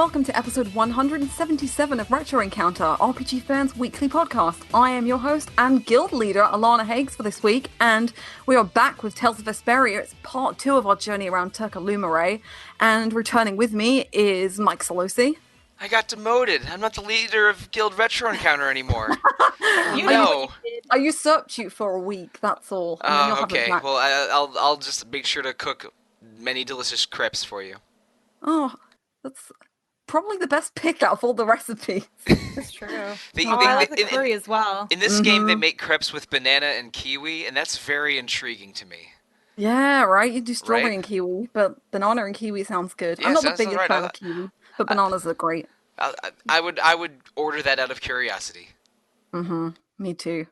welcome to episode 177 of Retro Encounter, RPG Fans' weekly podcast. I am your host and guild leader, Alana Hagues, for this week, and we are back with Tales of Vesperia. It's part 2 of our journey around Turkalumare, and returning with me is Mike Sollosi. I got demoted. I'm not the leader of Guild Retro Encounter anymore. You know. I usurped you for a week, that's all. Oh, okay. Well, I'll just make sure to cook many delicious crepes for you. Oh, that's probably the best pick out of all the recipes. That's true. I like the curry as well. In this game, they make crepes with banana and kiwi, and that's very intriguing to me. Yeah, right? You do strawberry and kiwi, but banana and kiwi sounds good. Yeah, I'm not the biggest fan of kiwi, but bananas are great. I would order that out of curiosity. Me too.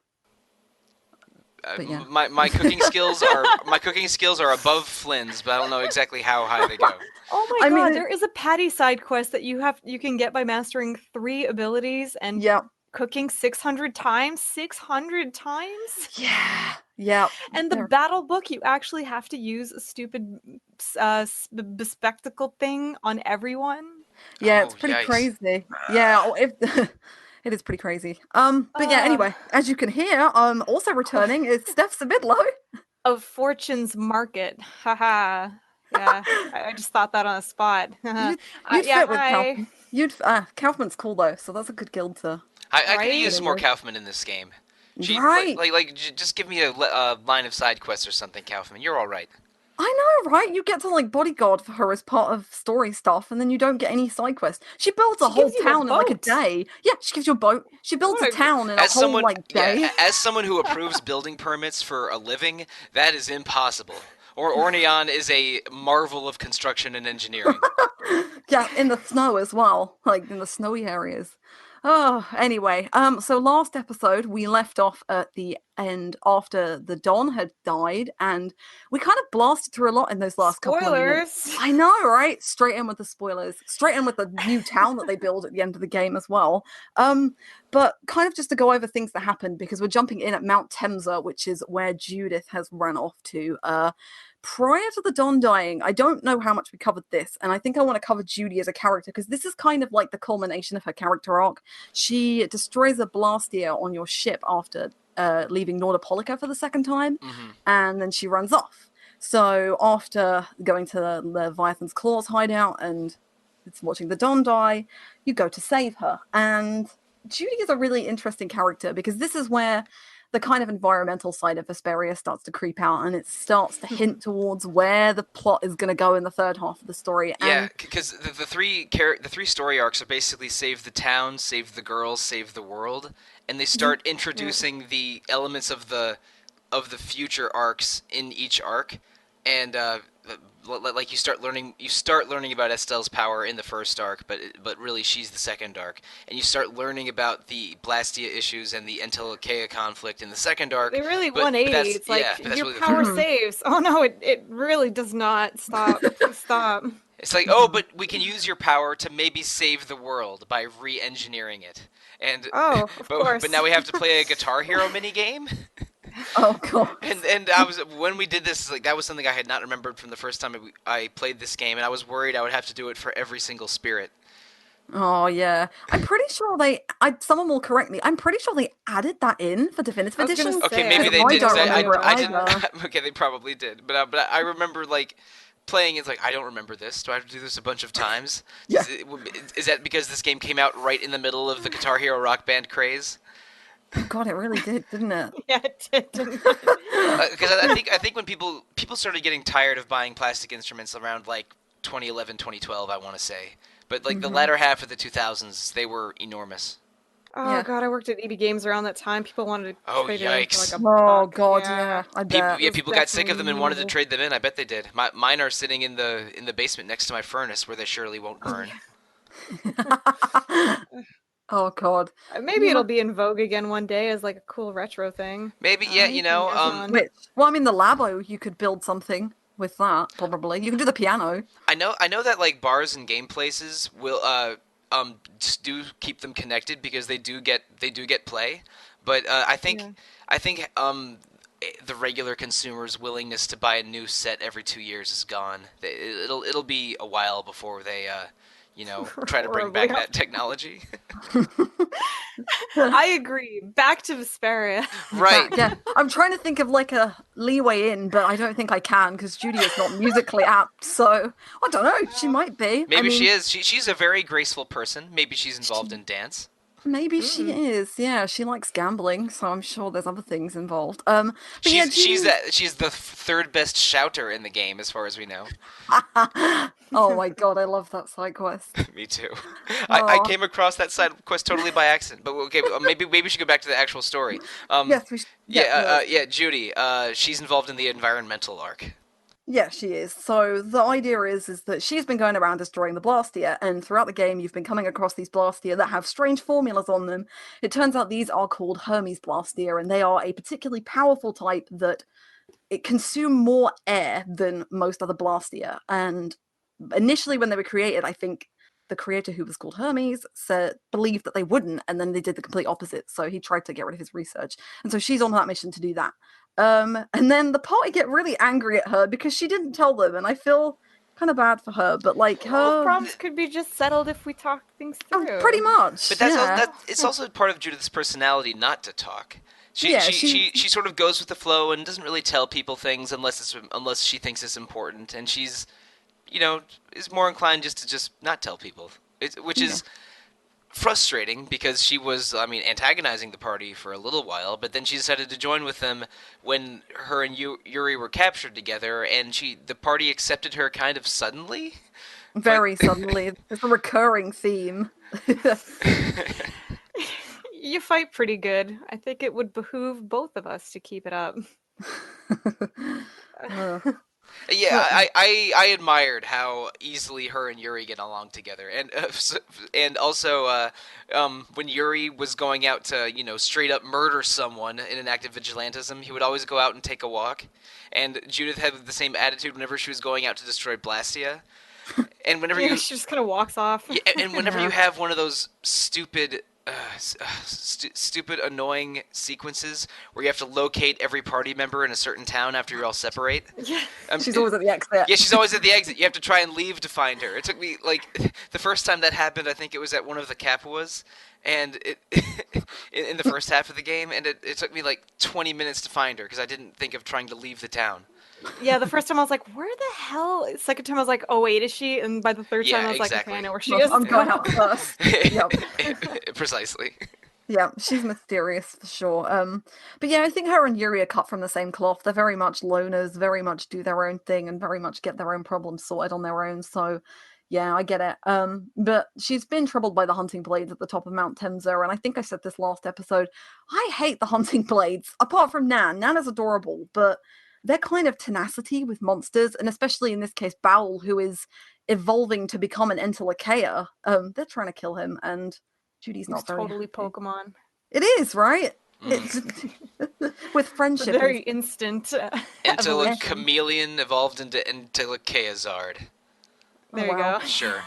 Yeah. My cooking skills are above Flynn's, but I don't know exactly how high they go. Oh my god, there is a patty side quest that you can get by mastering 3 abilities and cooking 600 times. 600 times? Yeah. Yeah. And the battle book, you actually have to use a stupid bespectacle thing on everyone. Yeah, it's pretty crazy. Yeah, it is pretty crazy. But yeah, anyway, as you can hear, also returning is Steph Sybydlo. Of Fortune's Market. Haha. Yeah, I just thought that on the spot. You'd fit with Kaufman. Kaufman's cool though, so that's a good guild to. I could use some more Kaufman in this game. Right. Just give me a line of side quests or something, Kaufman. You're all right. I know, right? You get to bodyguard for her as part of story stuff, and then you don't get any side quests. She builds a whole town in a day. Yeah, she gives you a boat. She builds a town in a whole day. Yeah, as someone who approves building permits for a living, that is impossible. Orneon is a marvel of construction and engineering. Yeah, in the snow as well, in the snowy areas. Oh, anyway, so last episode we left off at the end after the Don had died, and we kind of blasted through a lot in those last couple of minutes. I know, right? Straight in with the spoilers. Straight in with the new town that they build at the end of the game as well. But kind of just to go over things that happened, because we're jumping in at Mount Temsa, which is where Judith has run off to. Prior to the Don dying, I don't know how much we covered this, and I think I want to cover Judy as a character, because this is kind of like the culmination of her character arc. She destroys a Blastier on your ship after leaving Nordopolica for the second time, and then she runs off. So after going to the Leviathan's Claws hideout and it's watching the Don die, you go to save her. And Judy is a really interesting character, because this is where the kind of environmental side of Vesperia starts to creep out, and it starts to hint towards where the plot is going to go in the third half of the story. Yeah, because the three story arcs are basically save the town, save the girls, save the world, and they start introducing the elements of the future arcs in each arc, and you start learning about Estelle's power in the first arc, but really she's the second arc, and you start learning about the Blastia issues and the Entelekea conflict in the second arc. They really 180. It's your really power saves. Oh no, it really does not. Stop. Please stop. It's but we can use your power to maybe save the world by re-engineering it. And of course. But now we have to play a Guitar Hero minigame. Oh god! And when we did this, that was something I had not remembered from the first time I played this game, and I was worried I would have to do it for every single spirit. Oh yeah, I'm pretty sure someone will correct me. I'm pretty sure they added that in for Definitive Edition. Okay, maybe they did. I didn't. Okay, they probably did, but I remember playing. It's I don't remember this. Do I have to do this a bunch of times? Yeah. Is that because this game came out right in the middle of the Guitar Hero Rock Band craze? Oh god, it really did, didn't it? Yeah, it did. Because I think when people started getting tired of buying plastic instruments around 2011, 2012, I want to say, but the latter half of the 2000s, they were enormous. Oh god, I worked at EB Games around that time. People wanted to trade them in for $1. God, yeah. I bet. People got sick of them and wanted to trade them in. I bet they did. Mine are sitting in the basement next to my furnace, where they surely won't burn. Oh god. Maybe it'll be in vogue again one day as a cool retro thing. Maybe, yeah, the Labo, you could build something with that, probably. You can do the piano. I know that bars and game places will just do keep them connected, because they do get play. But I think the regular consumer's willingness to buy a new set every 2 years is gone. It'll be a while before they try to bring back that technology. I agree. Back to Vesperia. Right. Yeah. I'm trying to think of like a leeway in, but I don't think I can because Judy is not musically apt. So I don't know. She might be. Maybe she is. She's a very graceful person. Maybe she's involved in dance. Maybe she is. Yeah, she likes gambling, so I'm sure there's other things involved. She's the third best shouter in the game, as far as we know. Oh my god, I love that side quest. Me too. I came across that side quest totally by accident. But okay, maybe we should go back to the actual story. Yes, we should. Yeah, Judy. She's involved in the environmental arc. Yeah, she is. So the idea is that she's been going around destroying the Blastia, and throughout the game you've been coming across these Blastia that have strange formulas on them. It turns out these are called Hermes Blastia, and they are a particularly powerful type that it consume more air than most other Blastia. And initially when they were created, I think the creator, who was called Hermes, believed that they wouldn't, and then they did the complete opposite. So he tried to get rid of his research. And so she's on that mission to do that. And then the party get really angry at her because she didn't tell them, and I feel kind of bad for her. But like her problems could be just settled if we talk things through. Pretty much. But it's also part of Judith's personality not to talk. She sort of goes with the flow and doesn't really tell people things unless she thinks it's important, and she's is more inclined just to not tell people, which is frustrating because she was, antagonizing the party for a little while, but then she decided to join with them when her and Yuri were captured together, and the party accepted her kind of suddenly. Very suddenly. It's a recurring theme. You fight pretty good. I think it would behoove both of us to keep it up. Yeah, I admired how easily her and Yuri get along together, and also when Yuri was going out to straight up murder someone in an act of vigilantism, he would always go out and take a walk, and Judith had the same attitude whenever she was going out to destroy Blastia, and whenever she just kind of walks off. Yeah, and whenever you have one of those stupid annoying sequences where you have to locate every party member in a certain town after you all separate. Yeah. She's always at the exit. Yeah, she's always at the exit. You have to try and leave to find her. It took me, the first time that happened, I think it was at one of the Capuas, and in the first half of the game, and it took me 20 minutes to find her because I didn't think of trying to leave the town. Yeah, the first time I was like, where the hell? Second time I was like, oh wait, is she? And by the third time I was like, okay, I know where she is. I'm going out first. Yep. Precisely. Yeah, she's mysterious for sure. But yeah, I think her and Yuri are cut from the same cloth. They're very much loners, very much do their own thing, and very much get their own problems sorted on their own. So yeah, I get it. But she's been troubled by the hunting blades at the top of Mount Temza, and I think I said this last episode. I hate the hunting blades, apart from Nan. Nan is adorable, but their kind of tenacity with monsters, and especially in this case, Bowel, who is evolving to become an Entelekea, they're trying to kill him, and Judy's not very totally happy. Pokemon. It is, right? It's with friendship. Very instant. Until a chameleon evolved into Entelekeazard. There you go. Sure.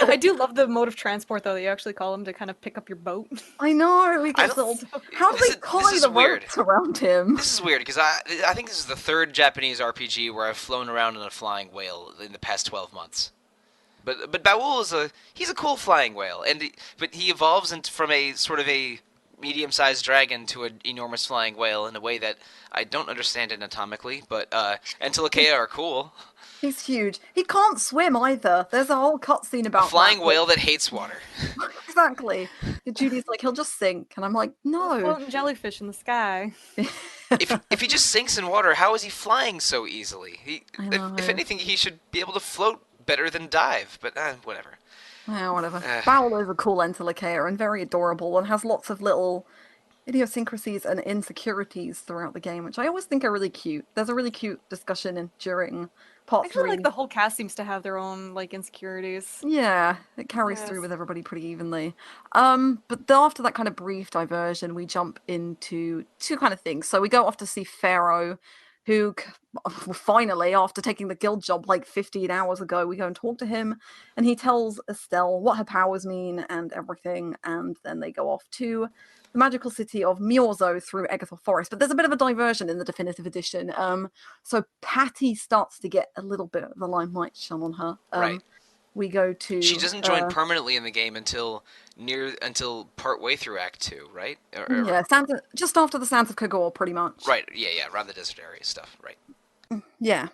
I do love the mode of transport, though, that you actually call him to kind of pick up your boat. I know. How do they tie the ropes around him? This is weird, because I think this is the third Japanese RPG where I've flown around in a flying whale in the past 12 months. But Ba'ul he's a cool flying whale, but he evolves from a sort of a medium-sized dragon to an enormous flying whale in a way that I don't understand anatomically, but Entelekea are cool. He's huge. He can't swim either. There's a whole cutscene about a flying whale that hates water. Exactly. Judy's like, he'll just sink, and I'm like, no. Floating jellyfish in the sky. If he just sinks in water, how is he flying so easily? If anything, he should be able to float better than dive. But whatever. Yeah, whatever. Bowel is a cool Entelekea and very adorable, and has lots of little idiosyncrasies and insecurities throughout the game, which I always think are really cute. There's a really cute discussion during Part 3. Like the whole cast seems to have their own insecurities. Yeah, it carries through with everybody pretty evenly. But after that kind of brief diversion, we jump into two kind of things. So we go off to see Pharaoh, who finally, after taking the guild job 15 hours ago, we go and talk to him, and he tells Estelle what her powers mean and everything, and then they go off to the magical city of Miorzo through Egathor Forest. But there's a bit of a diversion in the definitive edition. So Patty starts to get a little bit of the limelight shone on her. Right. we go to... She doesn't join permanently in the game until part way through Act 2, right? Yeah, just after the Sands of Kagor, pretty much. Right, yeah, around the desert area stuff, right. Yeah.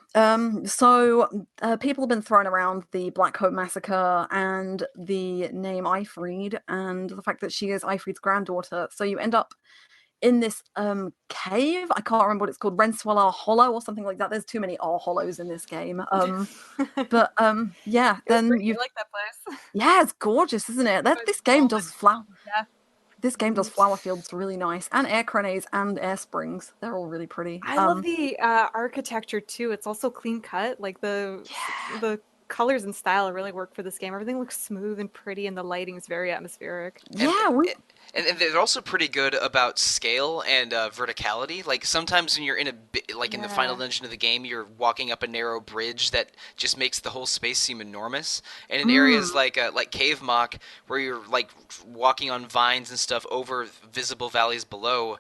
So people have been thrown around the Black Coat Massacre and the name Ifrid and the fact that she is Ifrid's granddaughter. So you end up in this cave. I can't remember what it's called, Renswell Hollow or something like that. There's too many R hollows in this game. But yeah, then you like that place. Yeah, it's gorgeous, isn't it? This game does flower. Yeah. This game does flower fields really nice, and air crenets and air springs. They're all really pretty. I love the architecture too. It's also clean cut. Like the colors and style really work for this game. Everything looks smooth and pretty, and the lighting is very atmospheric. And they're also pretty good about scale and verticality. Like sometimes when you're in in the final dungeon of the game, you're walking up a narrow bridge that just makes the whole space seem enormous. And in areas like Cave Mock, where you're like walking on vines and stuff over visible valleys below,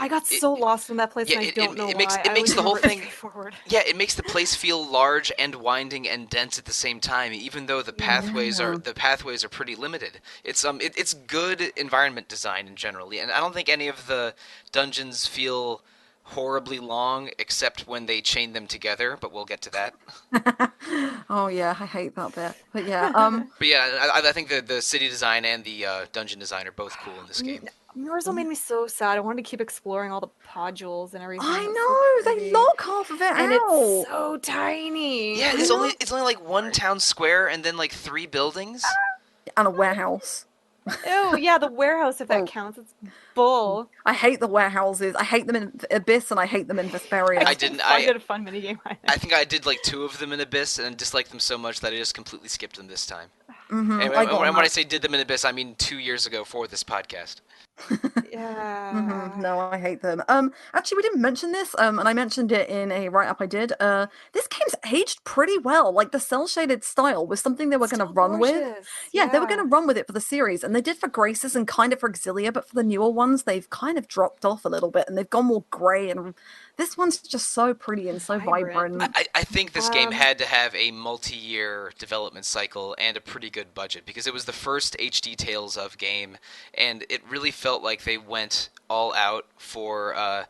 I got so lost in that place, and I don't know why. It makes the whole thing. Yeah, it makes the place feel large and winding and dense at the same time, even though the pathways are pretty limited. It's good environment design in general, and I don't think any of the dungeons feel horribly long except when they chain them together, but we'll get to that. Oh yeah, I hate that bit. But yeah, I think the city design and the dungeon design are both cool in this game. Murizel made me so sad. I wanted to keep exploring all the podules and everything. I know, they lock half of it and out. It's so tiny. Yeah, it's only like one town square and then like 3 buildings and a warehouse. Oh yeah, the warehouse, if that counts. It's bull. I hate the warehouses. I hate them in Abyss and I hate them in Vesperia. I did a fun minigame. I think I did like 2 of them in Abyss and disliked them so much that I just completely skipped them this time. Mm-hmm. And when I say did them in Abyss, I mean 2 years ago for this podcast. Yeah. Mm-hmm. No, I hate them. Actually, we didn't mention this, and I mentioned it in a write-up I did. This game's aged pretty well. Like, the cel-shaded style was something they were going to run with. Yeah, they were going to run with it for the series, and they did for Graces and kind of for Exilia, but for the newer ones, they've kind of dropped off a little bit, and they've gone more grey, and this one's just so pretty and so vibrant. I think this game had to have a multi-year development cycle and a pretty good budget, because it was the first HD Tales of game, and it really felt like they went all out for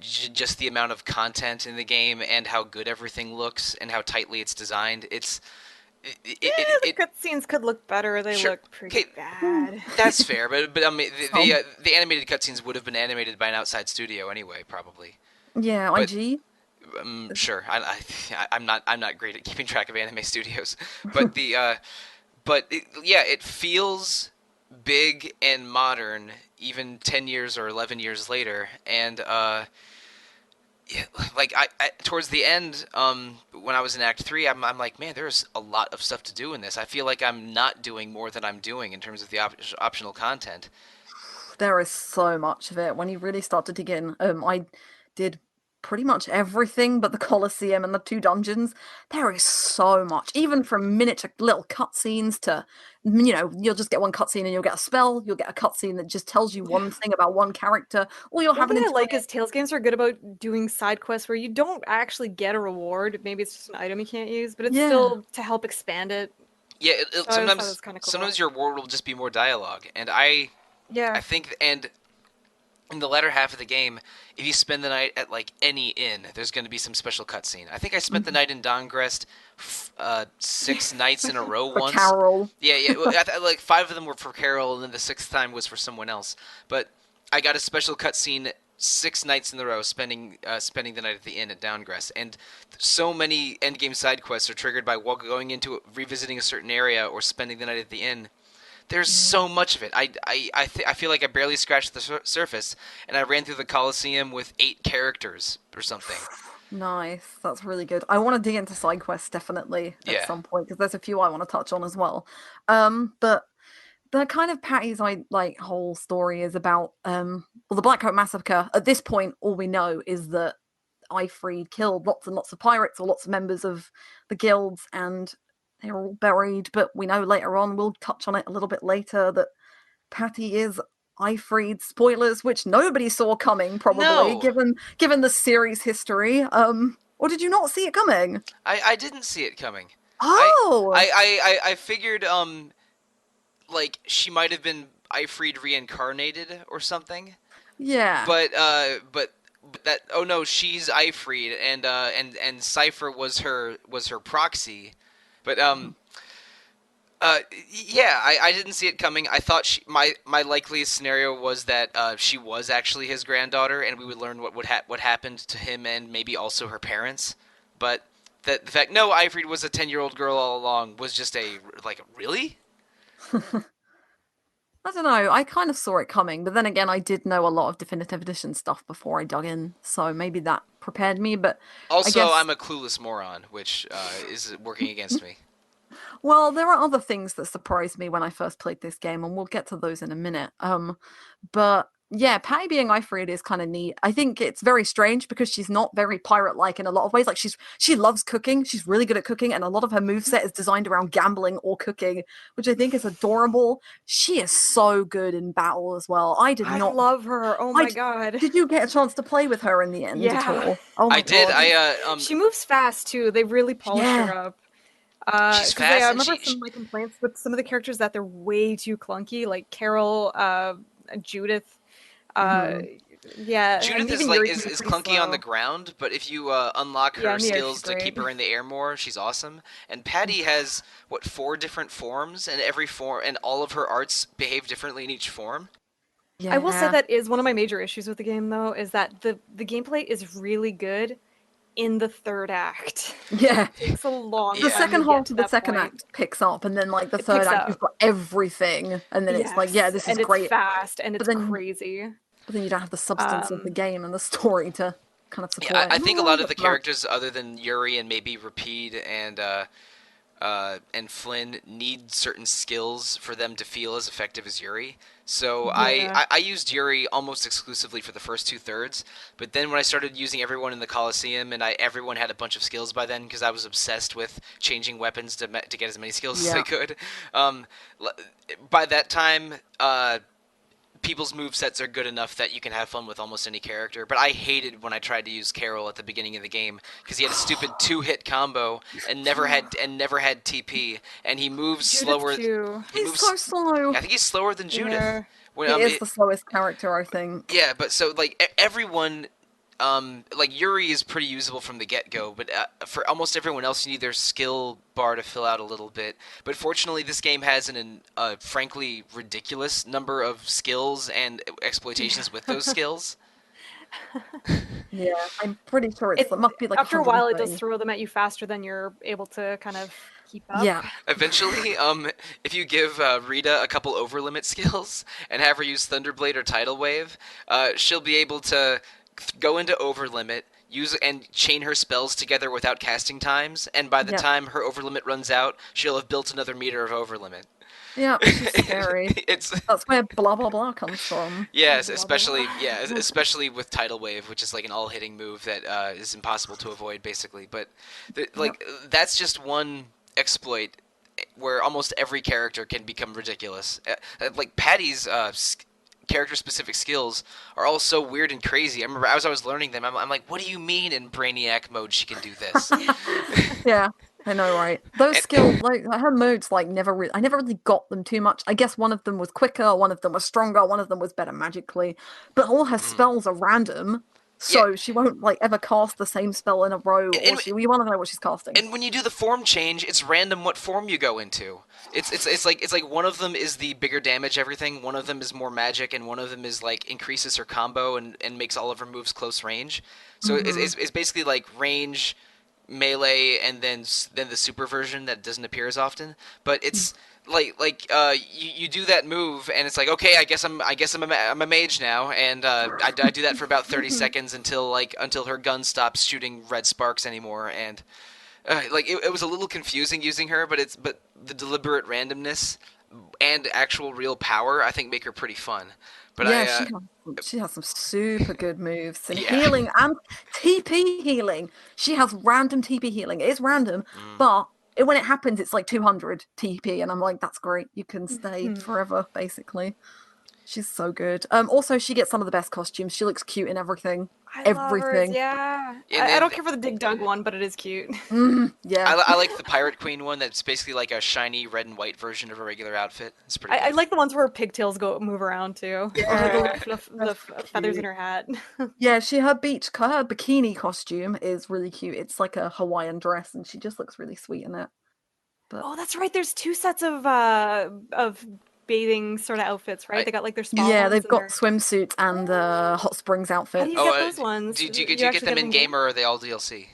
just the amount of content in the game and how good everything looks and how tightly it's designed. The cutscenes could look better. They look pretty bad. That's fair, but I mean, the animated cutscenes would have been animated by an outside studio anyway, probably. Yeah, IG. Sure, I'm not great at keeping track of anime studios, but it feels big and modern, even 10 years or 11 years later, and towards the end, when I was in Act 3, I'm like, man, there's a lot of stuff to do in this. I feel like I'm not doing more than I'm doing in terms of the optional content. There is so much of it. When you really start to dig in, I did pretty much everything but the Coliseum and the 2 dungeons. There is so much, even from miniature little cutscenes to, you'll just get one cutscene and you'll get a spell, you'll get a cutscene that just tells you one thing about one character, or you'll have an I like is Tales games are good about doing side quests where you don't actually get a reward. Maybe it's just an item you can't use, but it's still to help expand it. Yeah, sometimes cool. Sometimes your reward will just be more dialogue, and I think, and in the latter half of the game, if you spend the night at like any inn, there's going to be some special cutscene. I think I spent the night in Dongrest 6 nights in a row once. Carol. Yeah. Like 5 of them were for Carol, and then the 6th time was for someone else. But I got a special cutscene 6 nights in a row, spending the night at the inn at Dongrest, and so many endgame side quests are triggered by going into revisiting a certain area or spending the night at the inn. There's so much of it. I feel like I barely scratched the surface, and I ran through the Coliseum with 8 characters or something. Nice. That's really good. I want to dig into side quests definitely at some point, because there's a few I want to touch on as well. But the kind of Patty's whole story is about the Black Coat Massacre. At this point, all we know is that Ifrid killed lots and lots of pirates or lots of members of the guilds, and they're all buried, but we know later on, we'll touch on it a little bit later, that Patty is Ifrid. Spoilers, which nobody saw coming, probably, given the series history. Or did you not see it coming? I didn't see it coming. Oh! I figured like she might have been Ifrid reincarnated or something. Yeah. But that, oh no, she's Ifrid, and Cypher was her proxy. But yeah, I didn't see it coming. I thought my likeliest scenario was that she was actually his granddaughter, and we would learn what happened to him and maybe also her parents. But the fact, no, Ifrid was a 10-year-old girl all along was just really? I don't know. I kind of saw it coming, but then again, I did know a lot of definitive edition stuff before I dug in, so maybe that prepared me. But also, I guess, I'm a clueless moron, which is working against me. well, there are other things that surprised me when I first played this game, and we'll get to those in a minute. But yeah, Patty being Ifrid is kind of neat. I think it's very strange because she's not very pirate-like in a lot of ways. Like she loves cooking. She's really good at cooking, and a lot of her moveset is designed around gambling or cooking, which I think is adorable. She is so good in battle as well. I love her. Oh my god. Did you get a chance to play with her in the end at all? Oh my I did. God. She moves fast too. They really polished her up. She's fast. I remember some of my complaints with some of the characters that they're way too clunky, like Carol, Judith. Yeah, Judith is clunky slow on the ground, but if you unlock her skills to keep her in the air more, she's awesome. And Patty has 4 different forms, and every form and all of her arts behave differently in each form. Yeah. I will say that is one of my major issues with the game, though, is that the gameplay is really good in the third act. Yeah. It takes a long time. The second half of the second act picks up, and then like the third act, you've got everything, and then it's like, yeah, this is great. It's fast and it's crazy. But then you don't have the substance of the game and the story to kind of support. I think a lot of the characters, other than Yuri and maybe Rapide and Flynn, need certain skills for them to feel as effective as Yuri. So I used Yuri almost exclusively for the first 2/3, but then when I started using everyone in the Coliseum, and everyone had a bunch of skills by then because I was obsessed with changing weapons to get as many skills as I could. By that time, people's movesets are good enough that you can have fun with almost any character. But I hated when I tried to use Carol at the beginning of the game because he had a stupid 2-hit combo and never had TP, and he moves slower. He's so slow. I think he's slower than Judith. Yeah. He is the slowest character, I think. Yeah, but so like everyone. Like Yuri is pretty usable from the get-go, but for almost everyone else, you need their skill bar to fill out a little bit. But fortunately, this game has a frankly ridiculous number of skills and exploitations with those skills. Yeah, I'm pretty sure it must be like after a while, it does throw them at you faster than you're able to kind of keep up. Yeah. Eventually, if you give Rita a couple overlimit skills and have her use Thunderblade or Tidal Wave, she'll be able to go into overlimit, use and chain her spells together without casting times, and by the time her overlimit runs out, she'll have built another meter of overlimit. Yeah, it's scary. That's where blah blah blah comes from. Yes, blah, especially blah, blah. especially with Tidal Wave, which is like an all-hitting move that is impossible to avoid, basically. But that's just one exploit where almost every character can become ridiculous. Like Patty's character-specific skills are all so weird and crazy. I remember as I was learning them, I'm like, what do you mean in Brainiac mode she can do this? Yeah, I know, right? Those skills, like her modes, I never really got them too much. I guess one of them was quicker, one of them was stronger, one of them was better magically, but all her spells are random. So she won't ever cast the same spell in a row, we want to know what she's casting. And when you do the form change, it's random what form you go into. It's like one of them is the bigger damage everything, one of them is more magic, and one of them is increases her combo and makes all of her moves close range. So it's basically like range, melee, and then the super version that doesn't appear as often. But it's you do that move and it's like, okay, I guess I'm a mage now, and I do that for about 30 seconds until her gun stops shooting red sparks anymore, and it was a little confusing using her, but the deliberate randomness and actual real power I think make her pretty fun. But yeah, she has some super good moves and healing and TP healing. She has random TP healing. It is random, but when it happens, it's like 200 TP, and I'm like, that's great. You can stay forever, basically. She's so good. Also, she gets some of the best costumes. She looks cute in everything. I love hers, yeah. I don't care for the Dig Dug one, but it is cute. Yeah. I like the Pirate Queen one that's basically like a shiny red and white version of a regular outfit. It's pretty good. I like the ones where pigtails move around too. Yeah. The feathers in her hat. Yeah, her bikini costume is really cute. It's like a Hawaiian dress, and she just looks really sweet in it. But... Oh, that's right. There's 2 sets of bathing sort of outfits, right? They got like their spa yeah, ones they've got their... swimsuits and hot springs outfits. How do you get those ones? Do you get them in game, or are they all DLC?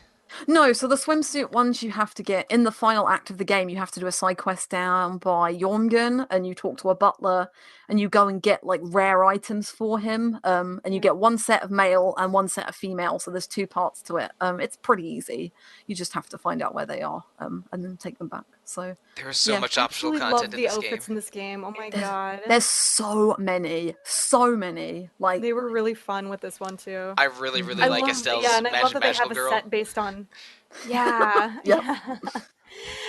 No, so the swimsuit ones you have to get in the final act of the game. You have to do a side quest down by Jormungand, and you talk to a butler, and you go and get like rare items for him. And you get 1 set of male and 1 set of female. So there's 2 parts to it. It's pretty easy. You just have to find out where they are, and then take them back. So there's so much optional content in this game. I love the outfits in this game. Oh my god, there's so many. Like they were really fun with this one too. I really like Estelle's and I love that they have girl. A set based on. Yeah, yeah.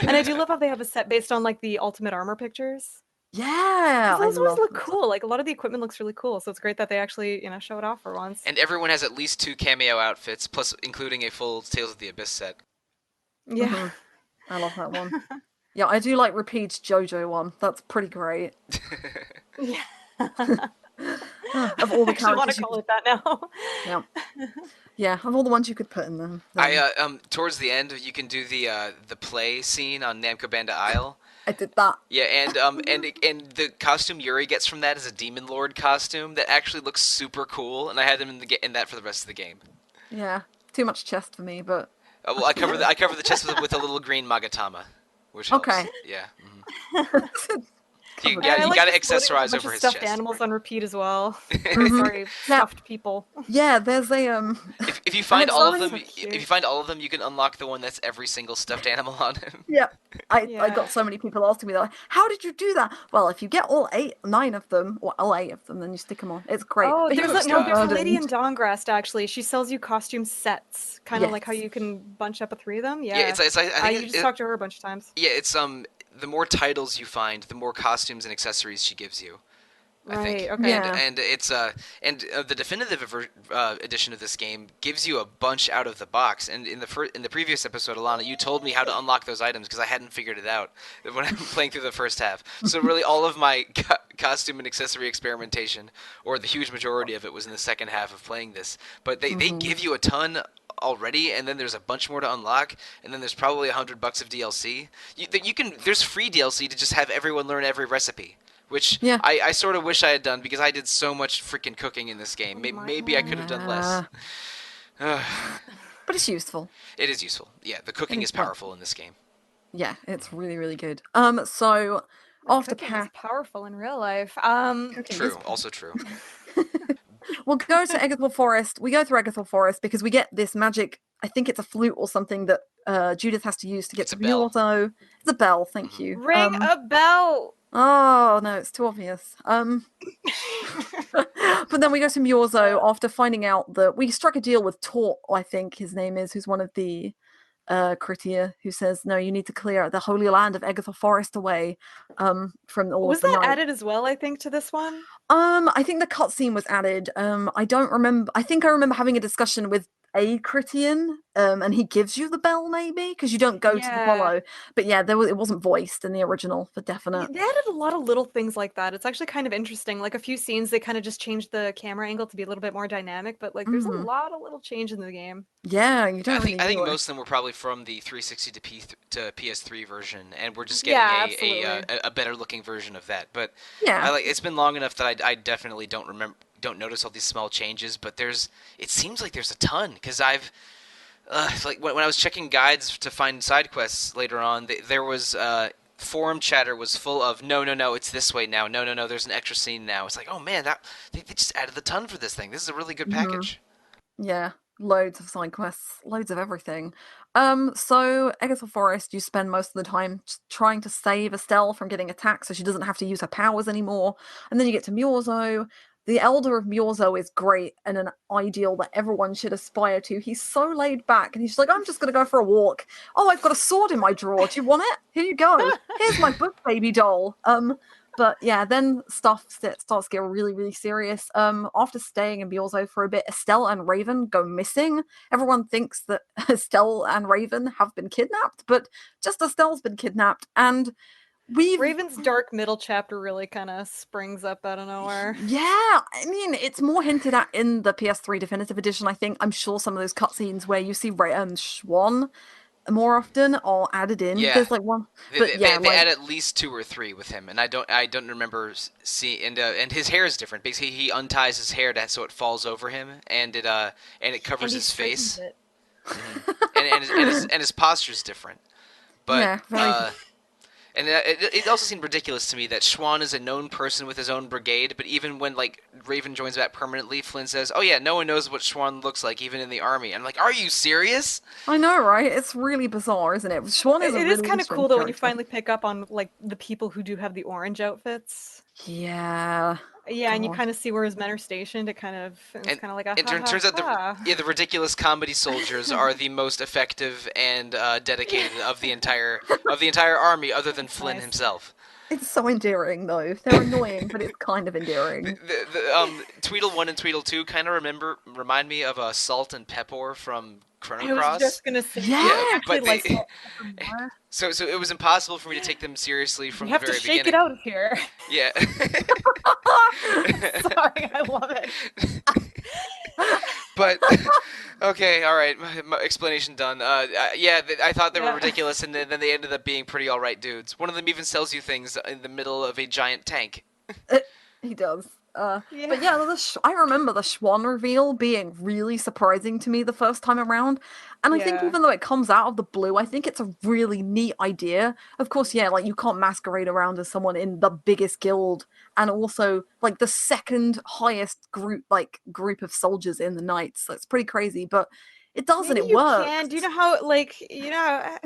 And I do love how they have a set based on like the Ultimate Armor pictures. Yeah, those always look cool. Like a lot of the equipment looks really cool, so it's great that they actually show it off for once. And everyone has at least 2 cameo outfits, plus including a full Tales of the Abyss set. Yeah, I love that one. Yeah, I do like Repeat's JoJo one. That's pretty great. Yeah. Of all the characters, I want to call it that now. Yeah. Yeah, of all the ones you could put in them. Towards the end, you can do the play scene on Namco Bandai Isle. I did that. Yeah, and the costume Yuri gets from that is a Demon Lord costume that actually looks super cool, and I had him in that for the rest of the game. Yeah, too much chest for me, but. Well, I cover the chest with a little green Magatama, which helps. Okay. Yeah. Mm-hmm. You got to accessorize over his stuffed chest. Animals on repeat as well. Sorry, stuffed people. Yeah, there's a If you find all of them, you can unlock the one that's every single stuffed animal on him. Yeah, I got so many people asking me that. Like, how did you do that? Well, if you get all 9 of them, or all 8 of them, then you stick them on. It's great. Oh, there's a lady in Dawngrest actually. She sells you costume sets, kind of like how you can bunch up 3 of them. Yeah, I think you just talked to her a bunch of times. Yeah, it's the more titles you find, the more costumes and accessories she gives you. I think. Okay. And it's the definitive edition of this game gives you a bunch out of the box. And in the previous episode, Alana, you told me how to unlock those items because I hadn't figured it out when I'm playing through the first half. So really, all of my costume and accessory experimentation, or the huge majority of it, was in the second half of playing this. But they give you a ton already, and then there's a bunch more to unlock, and then there's probably $100 of DLC. There's free DLC to just have everyone learn every recipe, which I sort of wish I had done because I did so much freaking cooking in this game. Maybe I could have done less. But it's useful. It is useful. Yeah, the cooking is powerful in this game. Yeah, it's really, really good. So after is powerful in real life. True. Also true. We'll go to Eggerthal Forest. We go through Eggerthal Forest because we get this magic, I think it's a flute or something that Judith has to use to get to Myorzo. It's a bell, thank you. Ring a bell! Oh, no, it's too obvious. But then we go to Myorzo after finding out that we struck a deal with Tort, I think his name is, who's one of the Critia, who says, no, you need to clear the holy land of Eggerthal Forest away from all Was of the that night. added as well, I think, to this one? I think the cutscene was added. I don't remember. I think I remember having a discussion with a Critian, and he gives you the bell, maybe, because you don't go to the hollow. But yeah, it wasn't voiced in the original, for definite. They added a lot of little things like that. It's actually kind of interesting. Like a few scenes, they kind of just changed the camera angle to be a little bit more dynamic. But like, there's a lot of little change in the game. Yeah, you don't. I think most of them were probably from the 360 to PS3 version, and we're just getting a better looking version of that. But it's been long enough that I definitely don't notice all these small changes, but it seems like there's a ton, because I've like when I was checking guides to find side quests later on, there was forum chatter was full of no, it's this way now, no, there's an extra scene now. It's like, oh man, they just added a ton for this thing. This is a really good package. Yeah, loads of side quests, loads of everything. So Eggerthal Forest, you spend most of the time trying to save Estelle from getting attacked so she doesn't have to use her powers anymore, and then you get to Myorzo. The Elder of Myorzo is great and an ideal that everyone should aspire to. He's so laid back, and he's like, I'm just going to go for a walk. Oh, I've got a sword in my drawer. Do you want it? Here you go. Here's my book, baby doll. But yeah, then stuff starts to get really, really serious. After staying in Bjorzo for a bit, Estelle and Raven go missing. Everyone thinks that Estelle and Raven have been kidnapped, but just Estelle's been kidnapped, and Raven's dark middle chapter really kind of springs up out of nowhere. Yeah, I mean, it's more hinted at in the PS3 Definitive Edition, I think. I'm sure some of those cutscenes where you see Schwann more often are added in. Yeah. There's like one, but They yeah, add at least 2 or 3 with him, and I don't remember seeing. And his hair is different. Basically, he unties his hair so it falls over him, and it covers his face. And his posture's different. But yeah, very. And it also seemed ridiculous to me that Schwann is a known person with his own brigade, but even when like Raven joins back permanently, Flynn says, "Oh yeah, no one knows what Schwann looks like, even in the army." And I'm like, "Are you serious?" I know, right? It's really bizarre, isn't it? Schwann is. It is kind of cool though when you character. finally pick up on like the people who do have the orange outfits. Yeah. Yeah, and you kind of see where his men are stationed. It's kind of like a. It turns out the ridiculous comedy soldiers are the most effective and dedicated of the entire army, other than Flynn himself. It's so endearing, though. They're annoying, but it's kind of endearing. The Tweedle 1 and Tweedle 2 kind of remind me of Salt and Pepper from Chrono Cross. I was just gonna say, yeah, but so it was impossible for me to take them seriously from the very beginning. You have to shake it out of here. Yeah. Sorry, I love it. But okay, all right, my explanation done. Yeah, I thought they were ridiculous, and then they ended up being pretty all right dudes. One of them even sells you things in the middle of a giant tank. He does. But yeah, I remember the Schwann reveal being really surprising to me the first time around. And I think even though it comes out of the blue, I think it's a really neat idea. Of course, yeah, like you can't masquerade around as someone in the biggest guild and also like the second highest group of soldiers in the Knights. So it's pretty crazy, but it does. Maybe and it works. Do you know how you know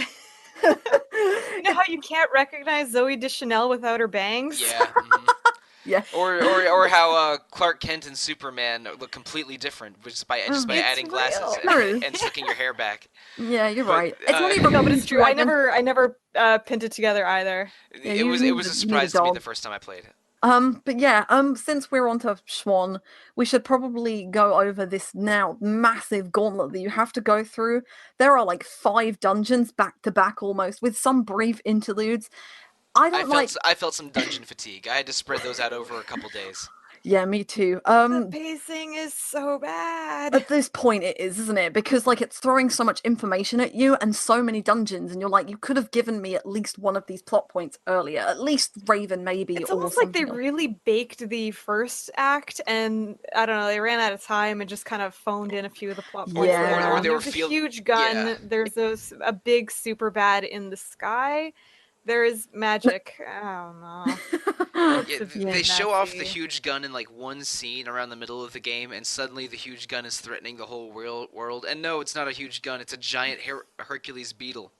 how you can't recognize Zooey Deschanel without her bangs? Yeah. Yeah. Or how Clark Kent and Superman look completely different just by adding glasses and slicking your hair back. Yeah, you're right. It's not even but it's true. I never pinned it together either. Yeah, it was a surprise to me the first time I played it. But yeah, since we're onto Schwann, we should probably go over this now massive gauntlet that you have to go through. There are like 5 dungeons back to back almost, with some brief interludes. I felt some dungeon fatigue. I had to spread those out over a couple days. Yeah, me too. The pacing is so bad. At this point it is, isn't it? Because like it's throwing so much information at you and so many dungeons, and you're like, you could have given me at least one of these plot points earlier. At least Raven, maybe. It's almost like they really baked the first act, and I don't know, they ran out of time and just kind of phoned in a few of the plot points. Or they were There's a huge gun. Yeah. There's a big super bad in the sky. There is magic. I don't know. They show off the huge gun in like one scene around the middle of the game, and suddenly the huge gun is threatening the whole world. And no, it's not a huge gun. It's a giant Hercules beetle.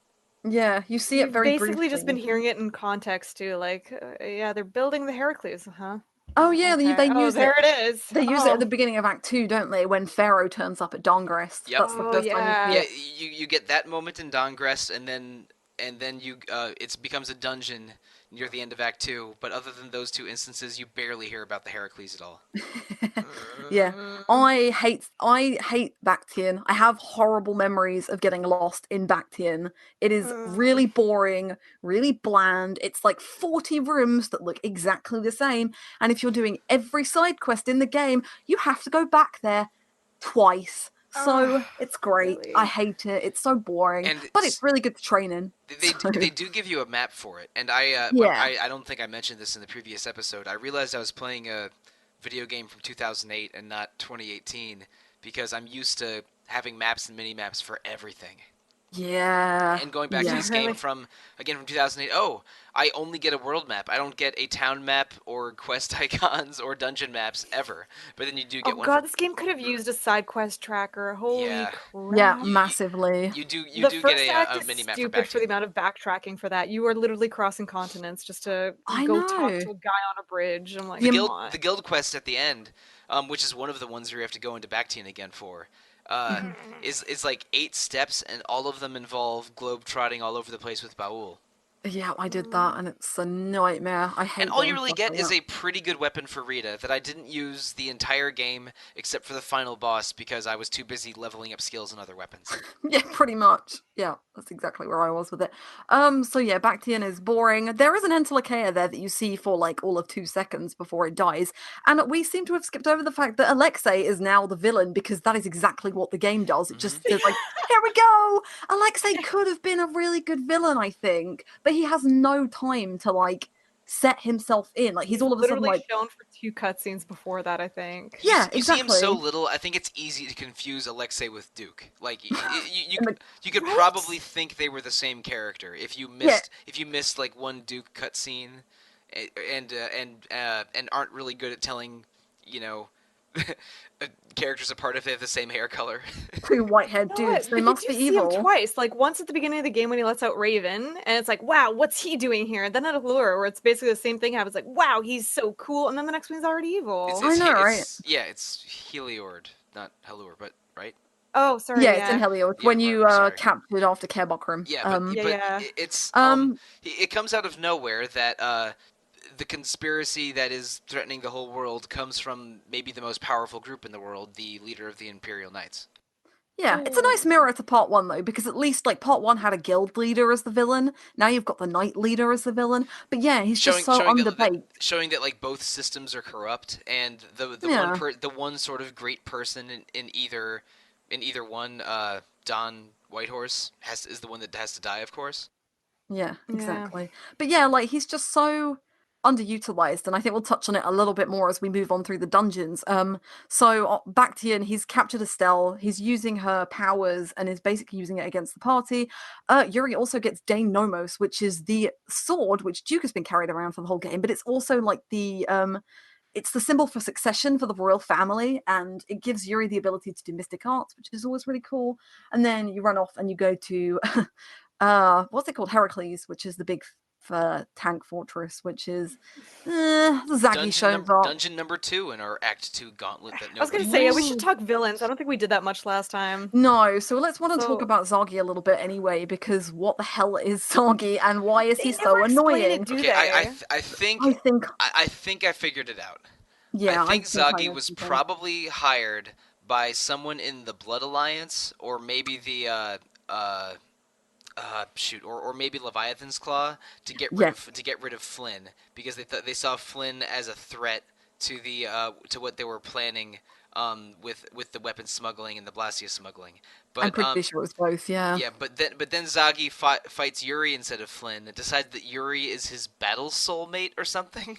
Yeah, you see it very basically briefly. Just been hearing it in context too. Like, they're building the Heracles, huh? Oh yeah, okay. they use there it. It is. They use it at the beginning of Act 2, don't they? When Pharaoh turns up at Dawngrest. Yep. That's the first time you see it. You get that moment in Dawngrest, and then you it becomes a dungeon near the end of Act 2, but other than those 2 instances, you barely hear about the Heracles at all. Yeah, I hate Bactian. I have horrible memories of getting lost in Bactian. It is really boring, really bland. It's like 40 rooms that look exactly the same, and if you're doing every side quest in the game, you have to go back there twice. So it's great. Really? I hate it. It's so boring, but it's really good training. They do give you a map for it, and I don't think I mentioned this in the previous episode. I realized I was playing a video game from 2008 and not 2018 because I'm used to having maps and mini maps for everything. Yeah. And going back to this game from 2008, I only get a world map. I don't get a town map or quest icons or dungeon maps ever. But then you do get one. Oh god, this game could have used a side quest tracker. Holy crap. Yeah, massively. You do get a mini map for the amount of backtracking for that. You are literally crossing continents just to go talk to a guy on a bridge. I'm like, the guild quest at the end, which is one of the ones where you have to go into Bactian again for. Is like 8 steps, and all of them involve globe trotting all over the place with Baul. Yeah, I did that, and it's a nightmare. I And hate all you doing really stuff get like is that. a pretty good weapon for Rita that I didn't use the entire game except for the final boss because I was too busy leveling up skills and other weapons. Yeah, pretty much. Yeah, that's exactly where I was with it. So yeah, Bactian is boring. There is an Entelekea there that you see for like all of 2 seconds before it dies, and we seem to have skipped over the fact that Alexei is now the villain because that is exactly what the game does. It just says like, here we go. Alexei could have been a really good villain, I think, but he has no time to like set himself in. Like he's all of a sudden literally like, shown for 2 cutscenes before that, I think. yeah, You see him exactly. so little. I think it's easy to confuse Alexei with Duke. Like And you could Right? probably think they were the same character if you yeah, missed like one Duke cutscene, and aren't really good at telling, you know, characters apart if they have the same hair color. two white-haired You know dudes. what? They But you must do be see him evil. twice. Like once at the beginning of the game when he lets out Raven, and it's like, wow, what's he doing here? And then at Allure, where it's basically the same thing happens, like, wow, he's so cool. And then the next one he's already evil. I know, right? It's Heliord, not Halure, but right? Oh, Yeah, sorry, it's in yeah. Helios Yeah, when you sorry. captured after Kerbokrim. Yeah, Yeah, yeah. it's Um, it comes out of nowhere that the conspiracy that is threatening the whole world comes from maybe the most powerful group in the world, the leader of the Imperial Knights. yeah, it's a nice mirror to part one though, because at least like part one had a guild leader as the villain. Now you've got the knight leader as the villain. But yeah, he's just so underbaked. Showing that like both systems are corrupt, and Yeah, the one sort of great person in either one, Don Whitehorse is the one that has to die, of course. yeah, Yeah. exactly. But yeah, like he's just so underutilized, and I think we'll touch on it a little bit more as we move on through the dungeons. So Bactian, he's captured Estelle, he's using her powers and is basically using it against the party. Yuri also gets Dane Nomos, which is the sword which Duke has been carried around for the whole game, but it's also like it's the symbol for succession for the royal family, and it gives Yuri the ability to do mystic arts, which is always really cool. And then you run off and you go to what's it called, Heracles, which is the big tank fortress, which is Zaggy shows up. Dungeon number 2 in our Act 2 gauntlet that I was nobody gonna say, yeah, we likes. should talk villains. I don't think we did that much last time. No, so let's want to talk So about Zagi a little bit anyway, because what the hell is Zagi and why is he they so never explain it, annoying? do Okay, they? I think, I think I figured it out. I yeah, I think think I Zagi know was something. probably hired by someone in the Blood Alliance, or maybe the or maybe Leviathan's Claw Yes, to get rid of Flynn because they saw Flynn as a threat to the to what they were planning with the weapon smuggling and the Blastia smuggling. I'm But pretty sure it was both, yeah. yeah, but then Zagi fights Yuri instead of Flynn and decides that Yuri is his battle soulmate or something,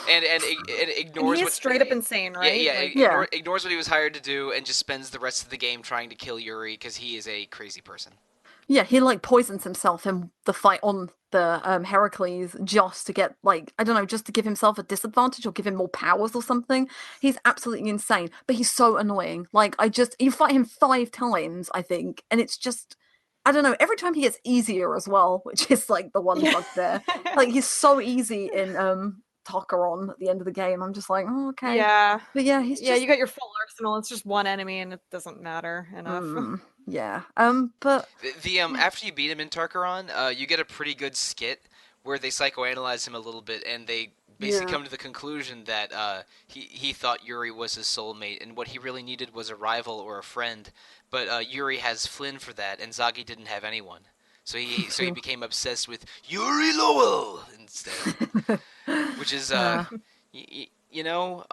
and And he ignores is what straight up insane, right? Like, Yeah. ignores what he was hired to do and just spends the rest of the game trying to kill Yuri because he is a crazy person. Yeah, he like poisons himself in the fight on the Heracles just to get like, I don't know, just to give himself a disadvantage or give him more powers or something. He's absolutely insane, but he's so annoying. Like you fight him 5 times, I think, and it's just, I don't know, every time he gets easier as well, which is like the one yeah. bugbear. Like he's so easy in Tarkaron at the end of the game. I'm just like, oh, okay. Yeah. But yeah, he's Yeah, just you got your full arsenal. It's just one enemy and it doesn't matter enough. yeah. But The after you beat him in Tarkaron, you get a pretty good skit where they psychoanalyze him a little bit, and they basically yeah. come to the conclusion that he thought Yuri was his soulmate, and what he really needed was a rival or a friend. But Yuri has Flynn for that, and Zagi didn't have anyone. So he became obsessed with Yuri Lowell instead, which is you know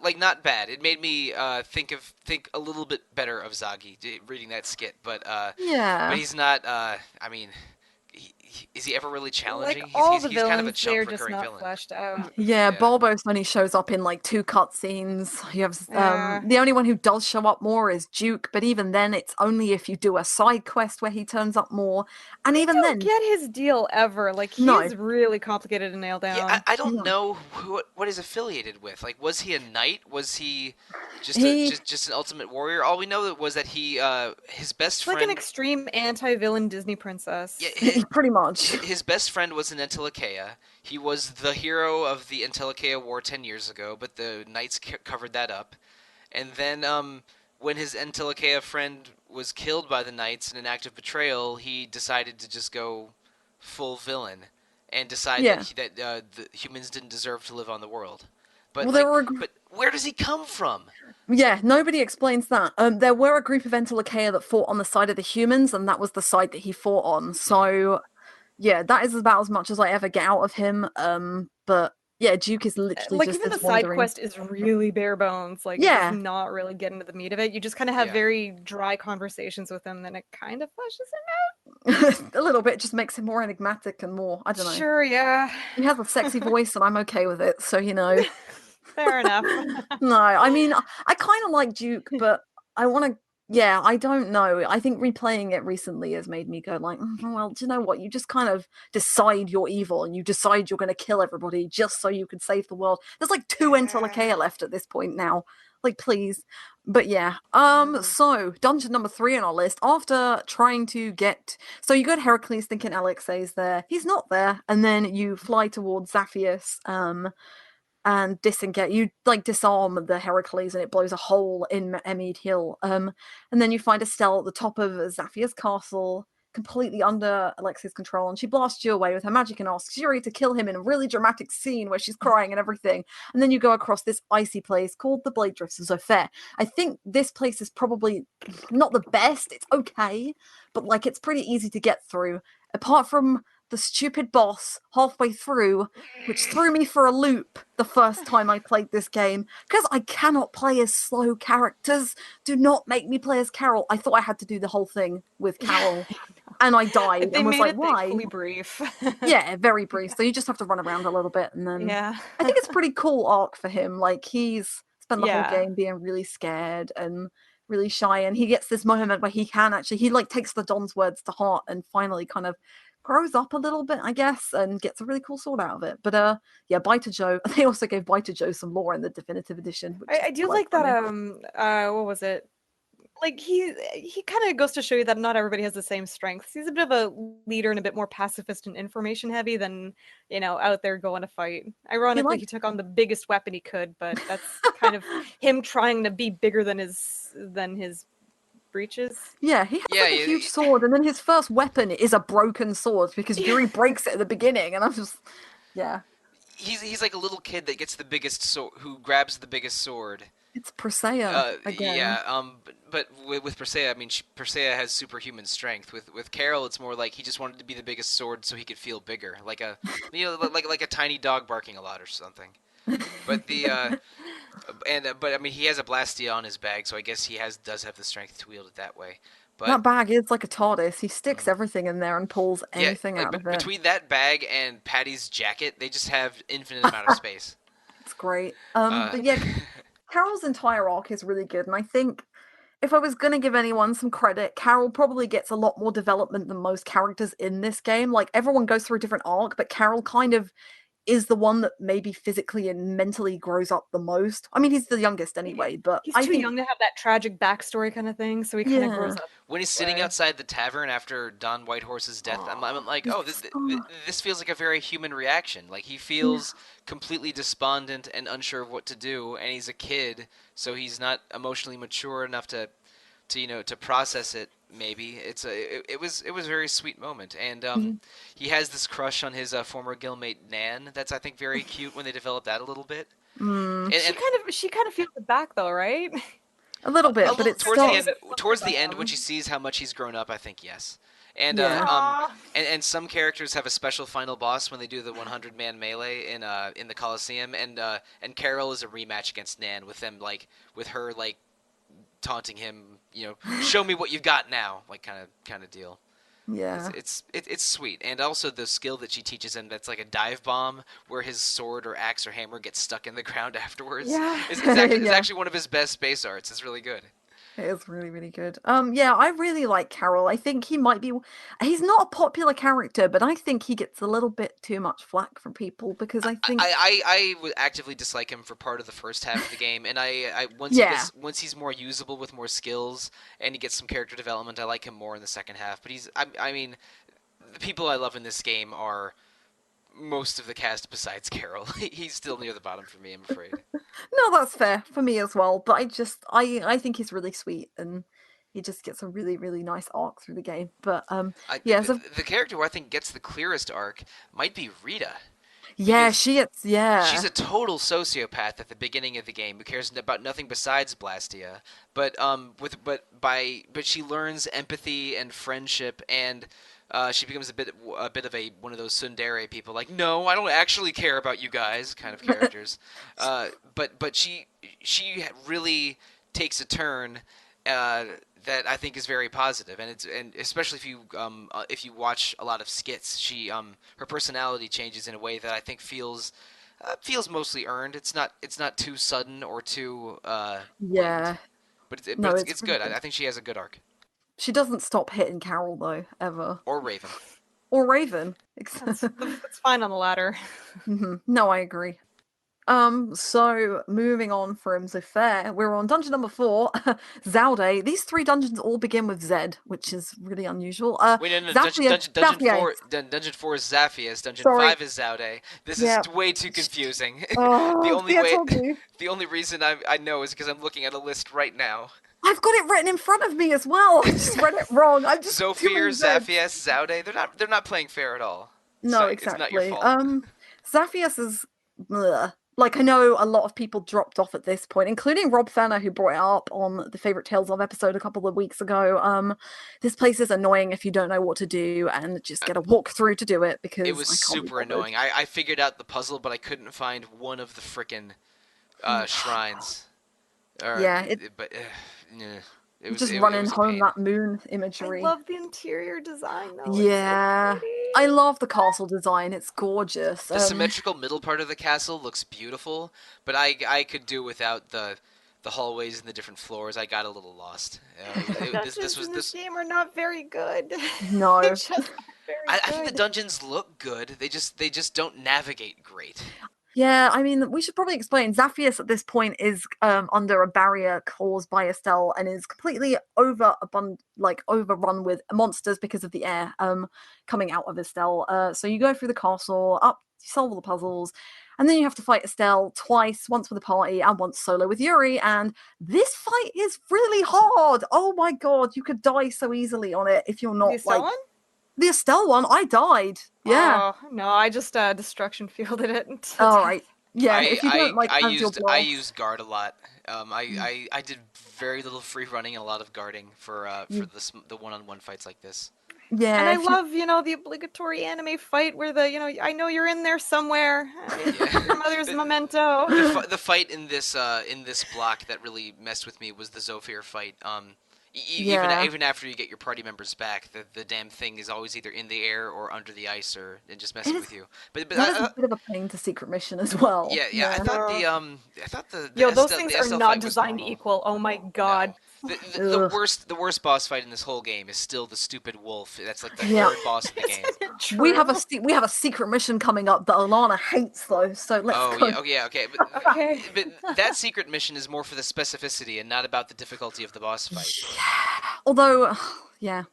like not bad. It made me think a little bit better of Zagi reading that skit, but yeah. he's not. I mean, is he ever really challenging? Like all the He's kind of a villains, they're chump just recurring not villain. fleshed out. Yeah, Yeah. Bulbos only shows up in like 2 cutscenes. You have Yeah. the only one who does show up more is Duke, but even then it's only if you do a side quest where he turns up more. And I even don't then, get his deal ever. Like no. he's really complicated to nail Yeah, down. I don't No. know what he's affiliated with. Like, was he a knight? Was he He just an ultimate warrior? All we know was that he his best It's like an friend. extreme anti-villain Disney princess. Yeah, pretty much. his best friend was an Entelekea. He was the hero of the Entelekea War 10 years ago, but the Knights covered that up. And then, when his Entelekea friend was killed by the Knights in an act of betrayal, he decided to just go full villain and decide Yeah. that the humans didn't deserve to live on the world. But Well, there were but where does he come from? yeah, nobody explains that. There were a group of Enterlocaea that fought on the side of the humans, and that was the side that he fought on. So, yeah, that is about as much as I ever get out of him. But yeah, Duke is literally Like, just even the this side wandering. quest is really bare bones. Like, it does Yeah, not really get into the meat of it. You just kind of have Yeah. very dry conversations with him, then it kind of fleshes him a little bit just makes him more enigmatic and more. I out. don't know. Sure, yeah. He has a sexy voice, and I'm okay with it. So you know. Fair enough. No, I mean, I kind of like Duke, but I want to. Yeah, I don't know. I think replaying it recently has made me go like, well, do you know what? You just kind of decide you're evil and you decide you're going to kill everybody just so you can save the world. There's like 2 Enterlocaea left at this point now. Like, please. But yeah. So dungeon number 3 on our list. After trying to get, so you go to Heracles thinking Alexei's there. He's not there, and then you fly towards Zaphius. And disengage you like disarm the Heracles and it blows a hole in Emid Hill. And then you find Estelle at the top of Zaphia's castle, completely under Alexia's control, and she blasts you away with her magic and asks Yuri to kill him in a really dramatic scene where she's crying and everything. And then you go across this icy place called the Blade Drifts of Zofair. I think this place is probably not the best. It's okay, but like it's pretty easy to get through. Apart from the stupid boss halfway through, which threw me for a loop the first time I played this game, because I cannot play as slow characters. Do not make me play as Carol. I thought I had to do the whole thing with Carol, and I died They and was made like, it why? thankfully brief. Yeah, very brief. So you just have to run around a little bit, and then Yeah. I think it's a pretty cool arc for him. Like he's spent the whole Yeah. game being really scared and really shy, and he gets this moment where he can actually he like takes the Don's words to heart and finally kind of grows up a little bit, I guess, and gets a really cool sword out of it. But yeah, Biter Joe. They also gave Biter Joe some lore in the definitive edition, which I do like that what was it? Like he kind of goes to show you that not everybody has the same strengths. He's a bit of a leader and a bit more pacifist and information heavy than, out there going to fight. Ironically, he took on the biggest weapon he could, but that's kind of him trying to be bigger than his breeches. Yeah, he has like a huge sword, and then his first weapon is a broken sword because Yuri breaks it at the beginning, and I'm just, yeah. He's like a little kid that gets the biggest sword, who grabs the biggest sword. It's Persea again. Yeah, but with Persea, I mean, Persea has superhuman strength. With Carol, it's more like he just wanted to be the biggest sword so he could feel bigger, like a like a tiny dog barking a lot or something. But but I mean, he has a Blastia on his bag, so I guess he does have the strength to wield it that way. But that bag is like a TARDIS. He sticks everything in there and pulls anything out of it. Between that bag and Patty's jacket, they just have infinite amount of space. It's great. But yeah, Carol's entire arc is really good, and I think if I was going to give anyone some credit, Carol probably gets a lot more development than most characters in this game. Like, everyone goes through a different arc, but Carol kind of is the one that maybe physically and mentally grows up the most. I mean, he's the youngest anyway, but he's too young to have that tragic backstory kind of thing, so he kind of grows up. When he's sitting outside the tavern after Don Whitehorse's death, I'm like, oh, this feels like a very human reaction. Like, he feels completely despondent and unsure of what to do, and he's a kid, so he's not emotionally mature enough to process it. Maybe it was a very sweet moment, and he has this crush on his former guildmate Nan. That's, I think, very cute when they develop that a little bit. And she kind of feels it back though, right? A little bit, but it's towards the end when she sees how much he's grown up. I think yes. And and some characters have a special final boss when they do the 100-man melee in the Coliseum, and Carol is a rematch against Nan with her taunting him, show me what you've got now, like kind of deal. Yeah, it's sweet, and also the skill that she teaches him, that's like a dive bomb where his sword or axe or hammer gets stuck in the ground afterwards. Yeah, it's actually one of his best space arts. It's really good. It is really, really good. Yeah, I really like Carol. I think he's not a popular character, but I think he gets a little bit too much flack from people because I think I would actively dislike him for part of the first half of the game, and once he's more usable with more skills and he gets some character development, I like him more in the second half. But I mean, the people I love in this game are most of the cast besides Carol. He's still near the bottom for me, I'm afraid. No, that's fair for me as well. But I think he's really sweet, and he just gets a really, really nice arc through the game. But The, yeah, so the character who I think gets the clearest arc might be Rita, yeah, because she gets she's yeah. a total sociopath at the beginning of the game who cares about nothing besides Blastia. But she learns empathy and friendship, and she becomes a bit of a one of those tsundere people, like, no, I don't actually care about you guys kind of characters. But she really takes a turn. Uh, that I think is very positive, and especially if you watch a lot of skits, her personality changes in a way that I think feels mostly earned. It's not too sudden or too blatant, Yeah. but No, it's it's it's really good. good. I think she has a good arc. She doesn't stop hitting Carol though, ever. Or Raven. Or Raven. That's fine on the ladder. No, I agree. So moving on from Zephyr, we're on dungeon number 4, Zaude. These 3 dungeons all begin with Z, which is really unusual. Wait, no, Zafiya, dungeon Zafiya. four, dungeon four is Zaphias. Dungeon Sorry. 5 is Zaude. This is Yeah. way too confusing. Oh, the only see, I way, told you. the only reason I know is because I'm looking at a list right now. I've got it written in front of me as well. I just read it wrong. I'm just too Zofir, many Zs. Zaphias, Zaude. They're not playing fair at all. No, It's not your exactly. fault. Zaphias is ugh. Like, I know a lot of people dropped off at this point, including Rob Fenner, who brought it up on the favorite Tales of episode a couple of weeks ago. This place is annoying if you don't know what to do and just get a walkthrough to do it, because It was I can't be super bothered. annoying. I figured out the puzzle, but I couldn't find one of the frickin' shrines. Yeah, It was just it running was a home pain. that moon I imagery. love the interior design though. Yeah, It's so pretty. I love the castle design. It's gorgeous. The symmetrical middle part of the castle looks beautiful, but I could do without the hallways and the different floors. I got a little lost. Dungeons in this game are not very good. No. They're just not very I good. think the dungeons look good. They just don't navigate great. Yeah, I mean, we should probably explain. Zaphias at this point is under a barrier caused by Estelle and is completely overrun with monsters because of the air coming out of Estelle. So you go through the castle, up, you solve all the puzzles, and then you have to fight Estelle twice, once with a party and once solo with Yuri. And this fight is really hard. Oh my god, you could die so easily on it if you're not The Estelle one? The Estelle one. I died. Yeah. Oh no, I just destruction fielded it. All right. Yeah, I if you don't I have your used blast. guard a lot. I did very little free running and a lot of guarding for the one-on-one fights like this. Yeah, And I love, the obligatory anime fight where I know you're in there somewhere. Your mother's memento. The fight in this block that really messed with me was the Zofir fight. Yeah. Even after you get your party members back, the damn thing is always either in the air or under the ice or and just messing with you. But that is a bit of a pain to secret mission as well. yeah. I thought the Those Estelle- things the are Estelle not fight was designed normal. equal. Oh my god. No. Ugh. The worst boss fight in this whole game is still the stupid wolf. That's like the Yeah. third boss of the game. We have a secret mission coming up that Alana hates though. So let's Oh go. yeah, okay. Okay. But that secret mission is more for the specificity and not about the difficulty of the boss fight. Although, yeah,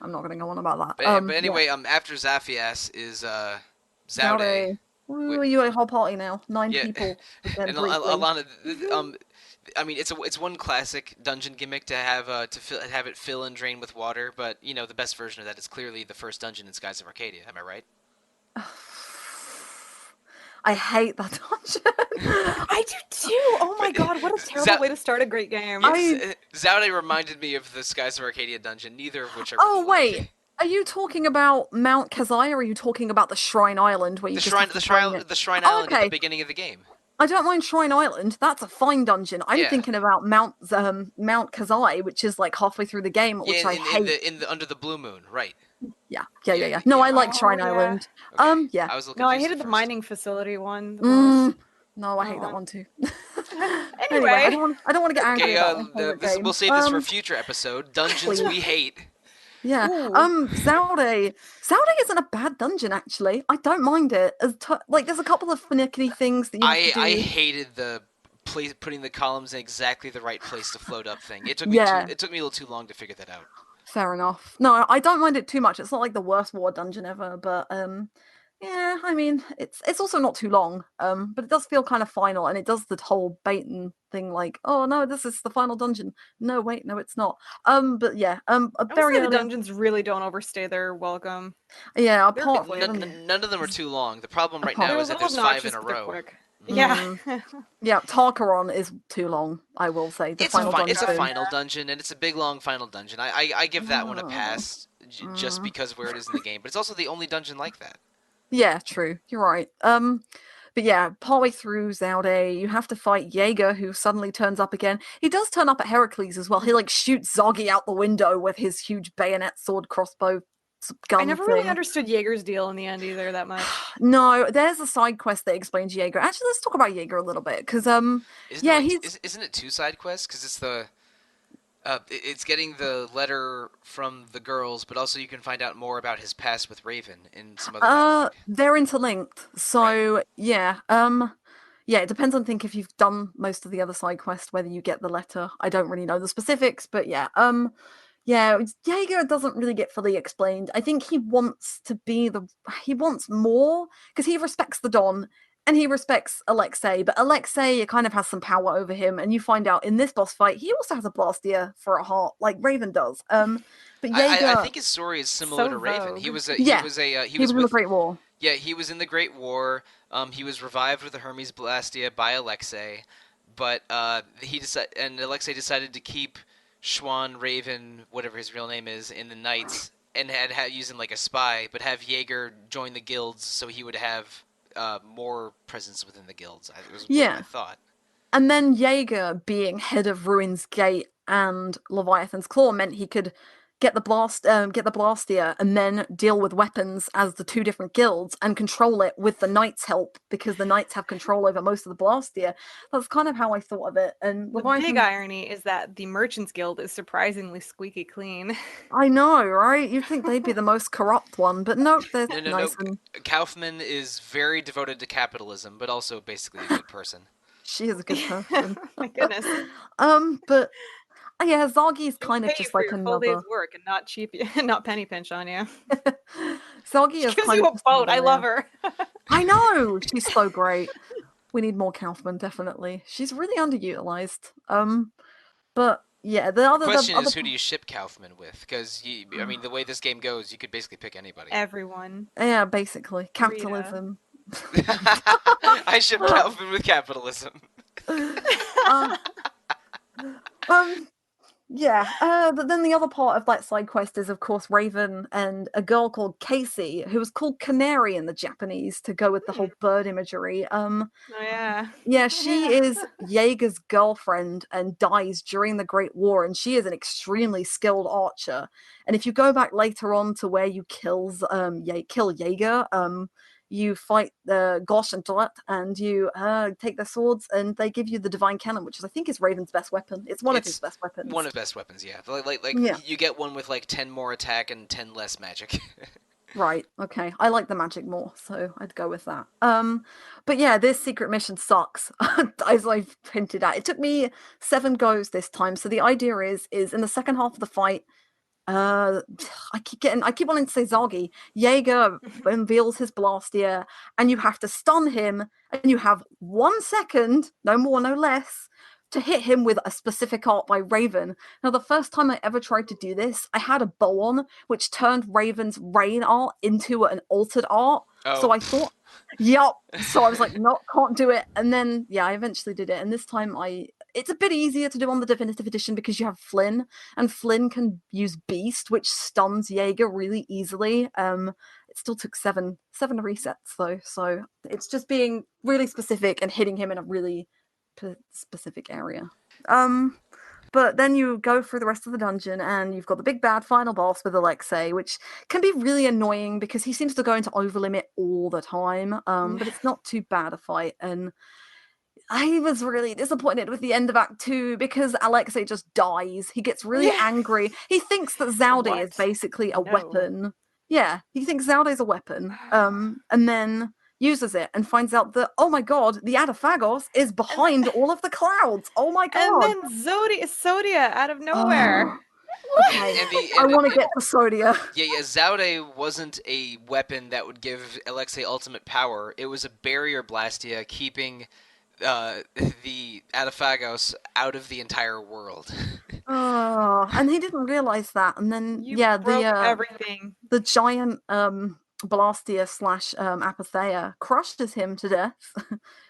I'm not going to go on about that. But anyway, after Zaphias is Zaude. Zaude. Ooh, you a whole party now? 9 Yeah. people. And Alana, I mean, it's one classic dungeon gimmick to have have it fill and drain with water, but the best version of that is clearly the first dungeon in Skies of Arcadia. Am I right? I hate that dungeon. I do too. Oh my god, what a terrible way to start a great game. Yes, Zaude reminded me of the Skies of Arcadia dungeon, neither of which I Oh really wait, liked. are you talking about Mount Kazai, or are you talking about the Shrine Island where you The just shrine, have to find it? the shrine Oh, island at okay. the beginning of the game. I don't mind Shrine Island. That's a fine dungeon. I'm Yeah. thinking about Mount Kazai, which is like halfway through the game, which Yeah, I hate. in the under the blue moon, right? Yeah. No, I like Oh, Shrine yeah. Island. Okay. Yeah. I was looking No, I confused hated at the first. mining facility one. The worst. No, I hate Oh. that one too. Anyway. I don't want to get angry Okay, about my favorite game. we'll save this for a future episode. Dungeons please. we hate. Yeah. Ooh. Zaude. Zaude isn't a bad dungeon actually. I don't mind it. There's a couple of finicky things that you have to do. I hated the putting the columns in exactly the right place to float up thing. It took Yeah. it took me a little too long to figure that out. Fair enough. No, I don't mind it too much. It's not like the worst war dungeon ever, but Yeah, I mean, it's also not too long, but it does feel kind of final, and it does the whole Baton thing, like, oh no, this is the final dungeon. No, wait, no, it's not. But yeah, I would very say the early. dungeons really don't overstay their welcome. Yeah, They're apart quick. from None of them are too long. The problem right apart. now They're a is that little there's 5 obnoxious, in a but they're row. quick. Mm, Yeah. yeah, Tarkaron is too long. I will say the final It's a dungeon. final dungeon, and it's a big long final dungeon. I give that one a Oh, pass just because where it is in the game, but it's also the only dungeon like that. yeah, true. You're right. But yeah, partway through Zaude, you have to fight Jaeger, who suddenly turns up again. He does turn up at Heracles as well. He like shoots Zoggy out the window with his huge bayonet, sword, crossbow, I gun never really thing. understood Jaeger's deal in the end either that much. No, there's a side quest that explains Jaeger. Actually, let's talk about Jaeger a little bit because Isn't it yeah, like he's isn't it 2 side quests? Because it's it's getting the letter from the girls, but also you can find out more about his past with Raven in some other dialogue. they're interlinked. Right. So yeah, yeah, it depends on think if you've done most of the other side quest whether you get the letter. I don't really know the specifics, but yeah, yeah, Jaeger doesn't really get fully explained. I think he wants to be he wants more because he respects the Don and he respects Alexei, but Alexei kind of has some power over him, and you find out in this boss fight he also has a blastier for a heart like Raven does. But I Jaeger, think his story is similar So to Raven. vogue. yeah, He he was was in the with Great War. yeah, he was in the Great War. He was revived with the Hermes Blastia by Alexei, but and Alexei decided to keep Schwann Raven, whatever his real name is, in the Knights, and had use him like a spy, but have Jaeger join the guilds so he would have more presence within the guilds. It was what I Yeah. thought. And then Jaeger being head of Ruin's Gate and Leviathan's Claw meant he could get the Blastia, and then deal with weapons as the two different guilds and control it with the Knights' help because the Knights have control over most of the Blastia. That's kind of how I thought of it. And The big Leviathan, irony is that the Merchants Guild is surprisingly squeaky clean. I know, right? You'd think they'd be the most corrupt one, but nope, they're No. nice and Kaufman is very devoted to capitalism, but also basically a good person. she is a good person. My goodness. But yeah, Zagi's She'll kind of pay you just for like your full day's another. work and not cheap you, not penny pinch on you. Zagi She is gives kind you of a just boat. I another love layer. her. I know she's so great. We need more Kaufman, definitely. She's really underutilized. But yeah, The the question other is, who do you ship Kaufman with? Because I mean, the way this game goes, you could basically pick anybody. Everyone. yeah, basically Rita. capitalism. I ship Kaufman with capitalism. uh, um, Yeah, but then the other part of that side quest is, of course, Raven and a girl called Casey, who was called Canary in the Japanese to go with the Hmm. whole bird imagery. Oh yeah. Yeah, she is Jaeger's girlfriend and dies during the Great War, and she is an extremely skilled archer. And if you go back later on to where you kill Jaeger, you fight the Gosh and Dot, and you take their swords, and they give you the Divine Cannon, which is I think is Raven's best weapon. It's one of his It's best one weapons. of his best weapons, yeah. Yeah. You get one with like 10 more attack and 10 less magic. Right. Okay. I like the magic more, so I'd go with that. But yeah, this secret mission sucks. As I've hinted at, it took me 7 goes this time. So the idea is in the second half of the fight, uh, I keep wanting to say Zagi. Jaeger unveils his blastier, and you have to stun him, and you have 1 second, no more, no less, to hit him with a specific art by Raven. Now, the first time I ever tried to do this, I had a bow on, which turned Raven's rain art into an altered art. So Oh. I thought, yup. So I was like, no, can't do it. And then, yeah, I eventually did it. And this time it's a bit easier to do on the definitive edition because you have Flynn, and Flynn can use Beast, which stuns Jaeger really easily. It still took seven resets though, so it's just being really specific and hitting him in a really specific area. But then you go through the rest of the dungeon, and you've got the big bad final boss with Alexei, which can be really annoying because he seems to go into overlimit all the time. But it's not too bad a fight, and I was really disappointed with the end of Act 2 because Alexei just dies. He gets really angry. He thinks that Zaude is What? basically a No. weapon. Yeah, he thinks Zaude is a weapon. And then uses it and finds out that, oh my god, the Adaphagos is behind all of the clouds. Oh my And god. then Sodia out of nowhere. Okay, I want to get to Sodia. Yeah, Zaude wasn't a weapon that would give Alexei ultimate power. It was a barrier blastia keeping the Adaphagos out of the entire world. Oh, and he didn't realize that. And then, You yeah, broke everything. the giant Blastia slash Apatheia crushes him to death,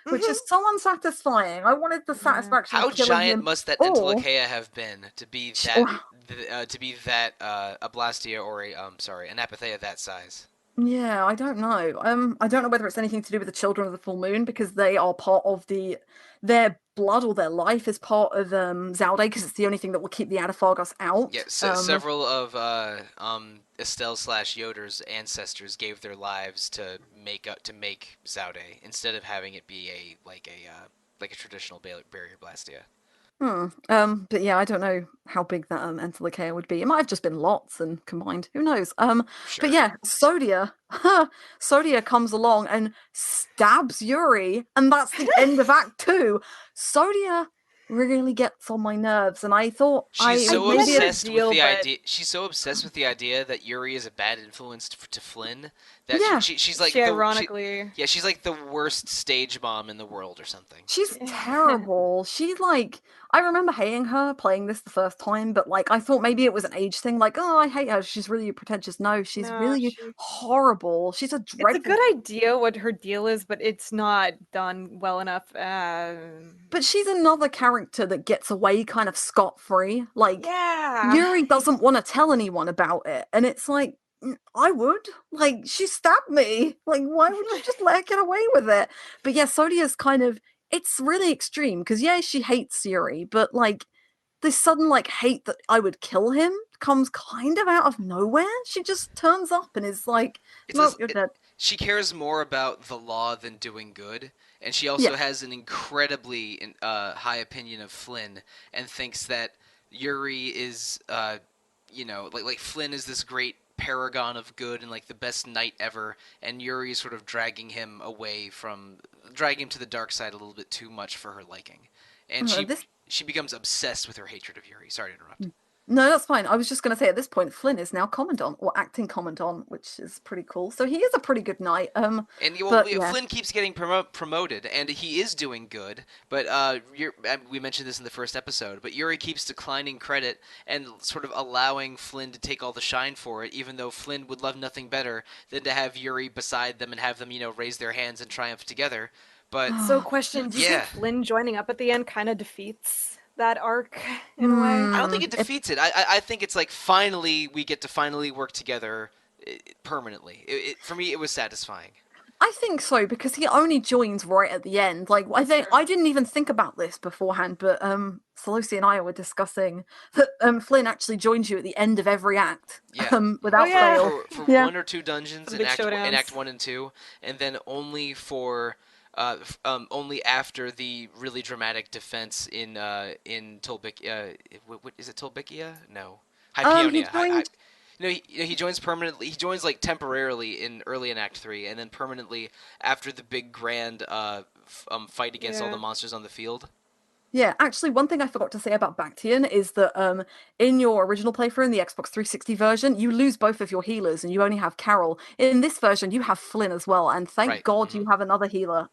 which is so unsatisfying. I wanted the Yeah. satisfaction How of killing giant him. must that Or, Entelecheia have been to be or a Blastia or an Apatheia that size? yeah, I don't know. I don't know whether it's anything to do with the Children of the Full Moon because they are part of their blood or their life is part of Zalde because it's the only thing that will keep the Adaphagos Yeah, out. several of Estelle slash Yoder's ancestors gave their lives to make Zaude instead of having it be a traditional barrier Blastia. But yeah, I don't know how big that Entelecheia would be. It might have just been lots and combined. Who knows? But Sure. yeah, Sodia, Sodia comes along and stabs Yuri, and that's the end of Act Two. Sodia really gets on my nerves, and I thought She's I so get her obsessed with deal, the but idea. She's so obsessed with the idea that Yuri is a bad influence to Flynn that yeah, she's like she ironically. yeah, she's like the worst stage mom in the world or something. she's terrible. I remember hating her playing this the first time, but like I thought maybe it was an age thing. Like, oh, I hate her. She's really pretentious. No, she's No, really horrible. She's a it's a dreadful. good idea what her deal is, but it's not done well enough. But she's another character that gets away kind of scot-free. Like, Yeah. Yuri doesn't want to tell anyone about it. And it's like, I would. Like, she stabbed me. Like, why would you just let her get away with it? But yeah, Sodia's kind of, it's really extreme because, yeah, she hates Yuri, but like, this sudden like hate that I would kill him comes kind of out of nowhere. She just turns up and is like, It's "Nope, as, you're it, dead." she cares more about the law than doing good, and she Yeah, also has an incredibly high opinion of Flynn and thinks that Yuri is like Flynn is this great paragon of good and like the best knight ever, and Yuri is sort of dragging him to the dark side a little bit too much for her liking, and this she becomes obsessed with her hatred of Yuri. Sorry to interrupt. No, that's fine. I was just going to say at this point, Flynn is now commandant or acting commandant, which is pretty cool. So he is a pretty good knight. And But yeah, Flynn keeps getting promoted, and he is doing good. But we mentioned this in the first episode. But Yuri keeps declining credit and sort of allowing Flynn to take all the shine for it, even though Flynn would love nothing better than to have Yuri beside them and have them, raise their hands and triumph together. But So, question: do you yeah, think Flynn joining up at the end kind of defeats that arc in a way? I don't think it if defeats it. I think it's like finally we get to finally work together permanently. For me, it was satisfying. I think so because he only joins right at the end. Like I didn't even think about this beforehand, but Sollosi and I were discussing that Flynn actually joins you at the end of every act, Yeah. without yeah. fail. For Yeah. one or two dungeons The in big Act showdowns. 1 and 2, and then only for only after the really dramatic defense in Tolbic. What is it? Tolbicia? No, He Hypionia. joined. He joins permanently. He joins like temporarily early in Act 3, and then permanently after the big grand fight against all the Yeah. monsters on the field. Yeah, actually, one thing I forgot to say about Bactian is that in your original playthrough in the Xbox 360 version, you lose both of your healers and you only have Carol. In this version, you have Flynn as well, and thank Right. God you have another healer.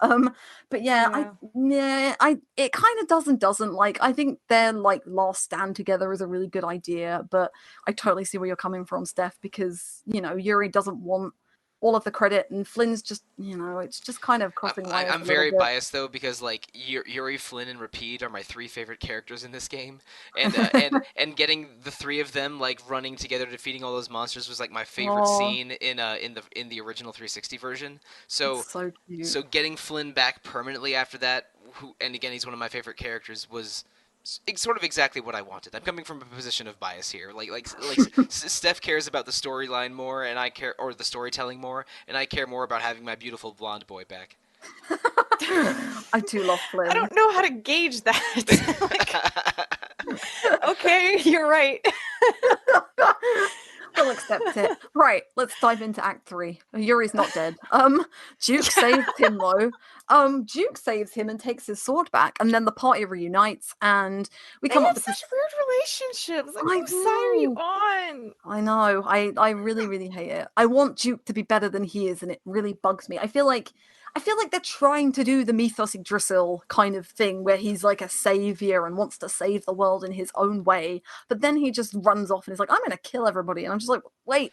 But yeah, Yeah. it kind of does and doesn't. Like, I think their like last stand together is a really good idea, but I totally see where you're coming from, Steph, because Yuri doesn't want all of the credit, and Flynn's just it's just kind of crossing wires I'm a little very bit. biased though because like Yuri, Flynn, and Rapide are my three favorite characters in this game, and and getting the three of them like running together defeating all those monsters was like my favorite Oh, scene in the original 360 version. it's So so cute. so getting Flynn back permanently after that, and again he's one of my favorite characters, was sort of exactly what I wanted. I'm coming from a position of bias here. Steph cares about the storyline more, and I care, or the storytelling more, and I care more about having my beautiful blonde boy back. I do love I Flynn. don't know how to gauge that. Like, okay, you're right. He'll accept it. Right, let's dive into Act 3. Yuri's not dead. Duke saves him though. Duke saves him and takes his sword back, and then the party reunites, and we They come up have with such this. weird relationships. Like, I whose side are you know. on? I know. I really, really hate it. I want Duke to be better than he is, and it really bugs me. I feel like they're trying to do the Mythos Yggdrasil kind of thing where he's like a savior and wants to save the world in his own way, but then he just runs off and is like, I'm gonna kill everybody. And I'm just like, wait,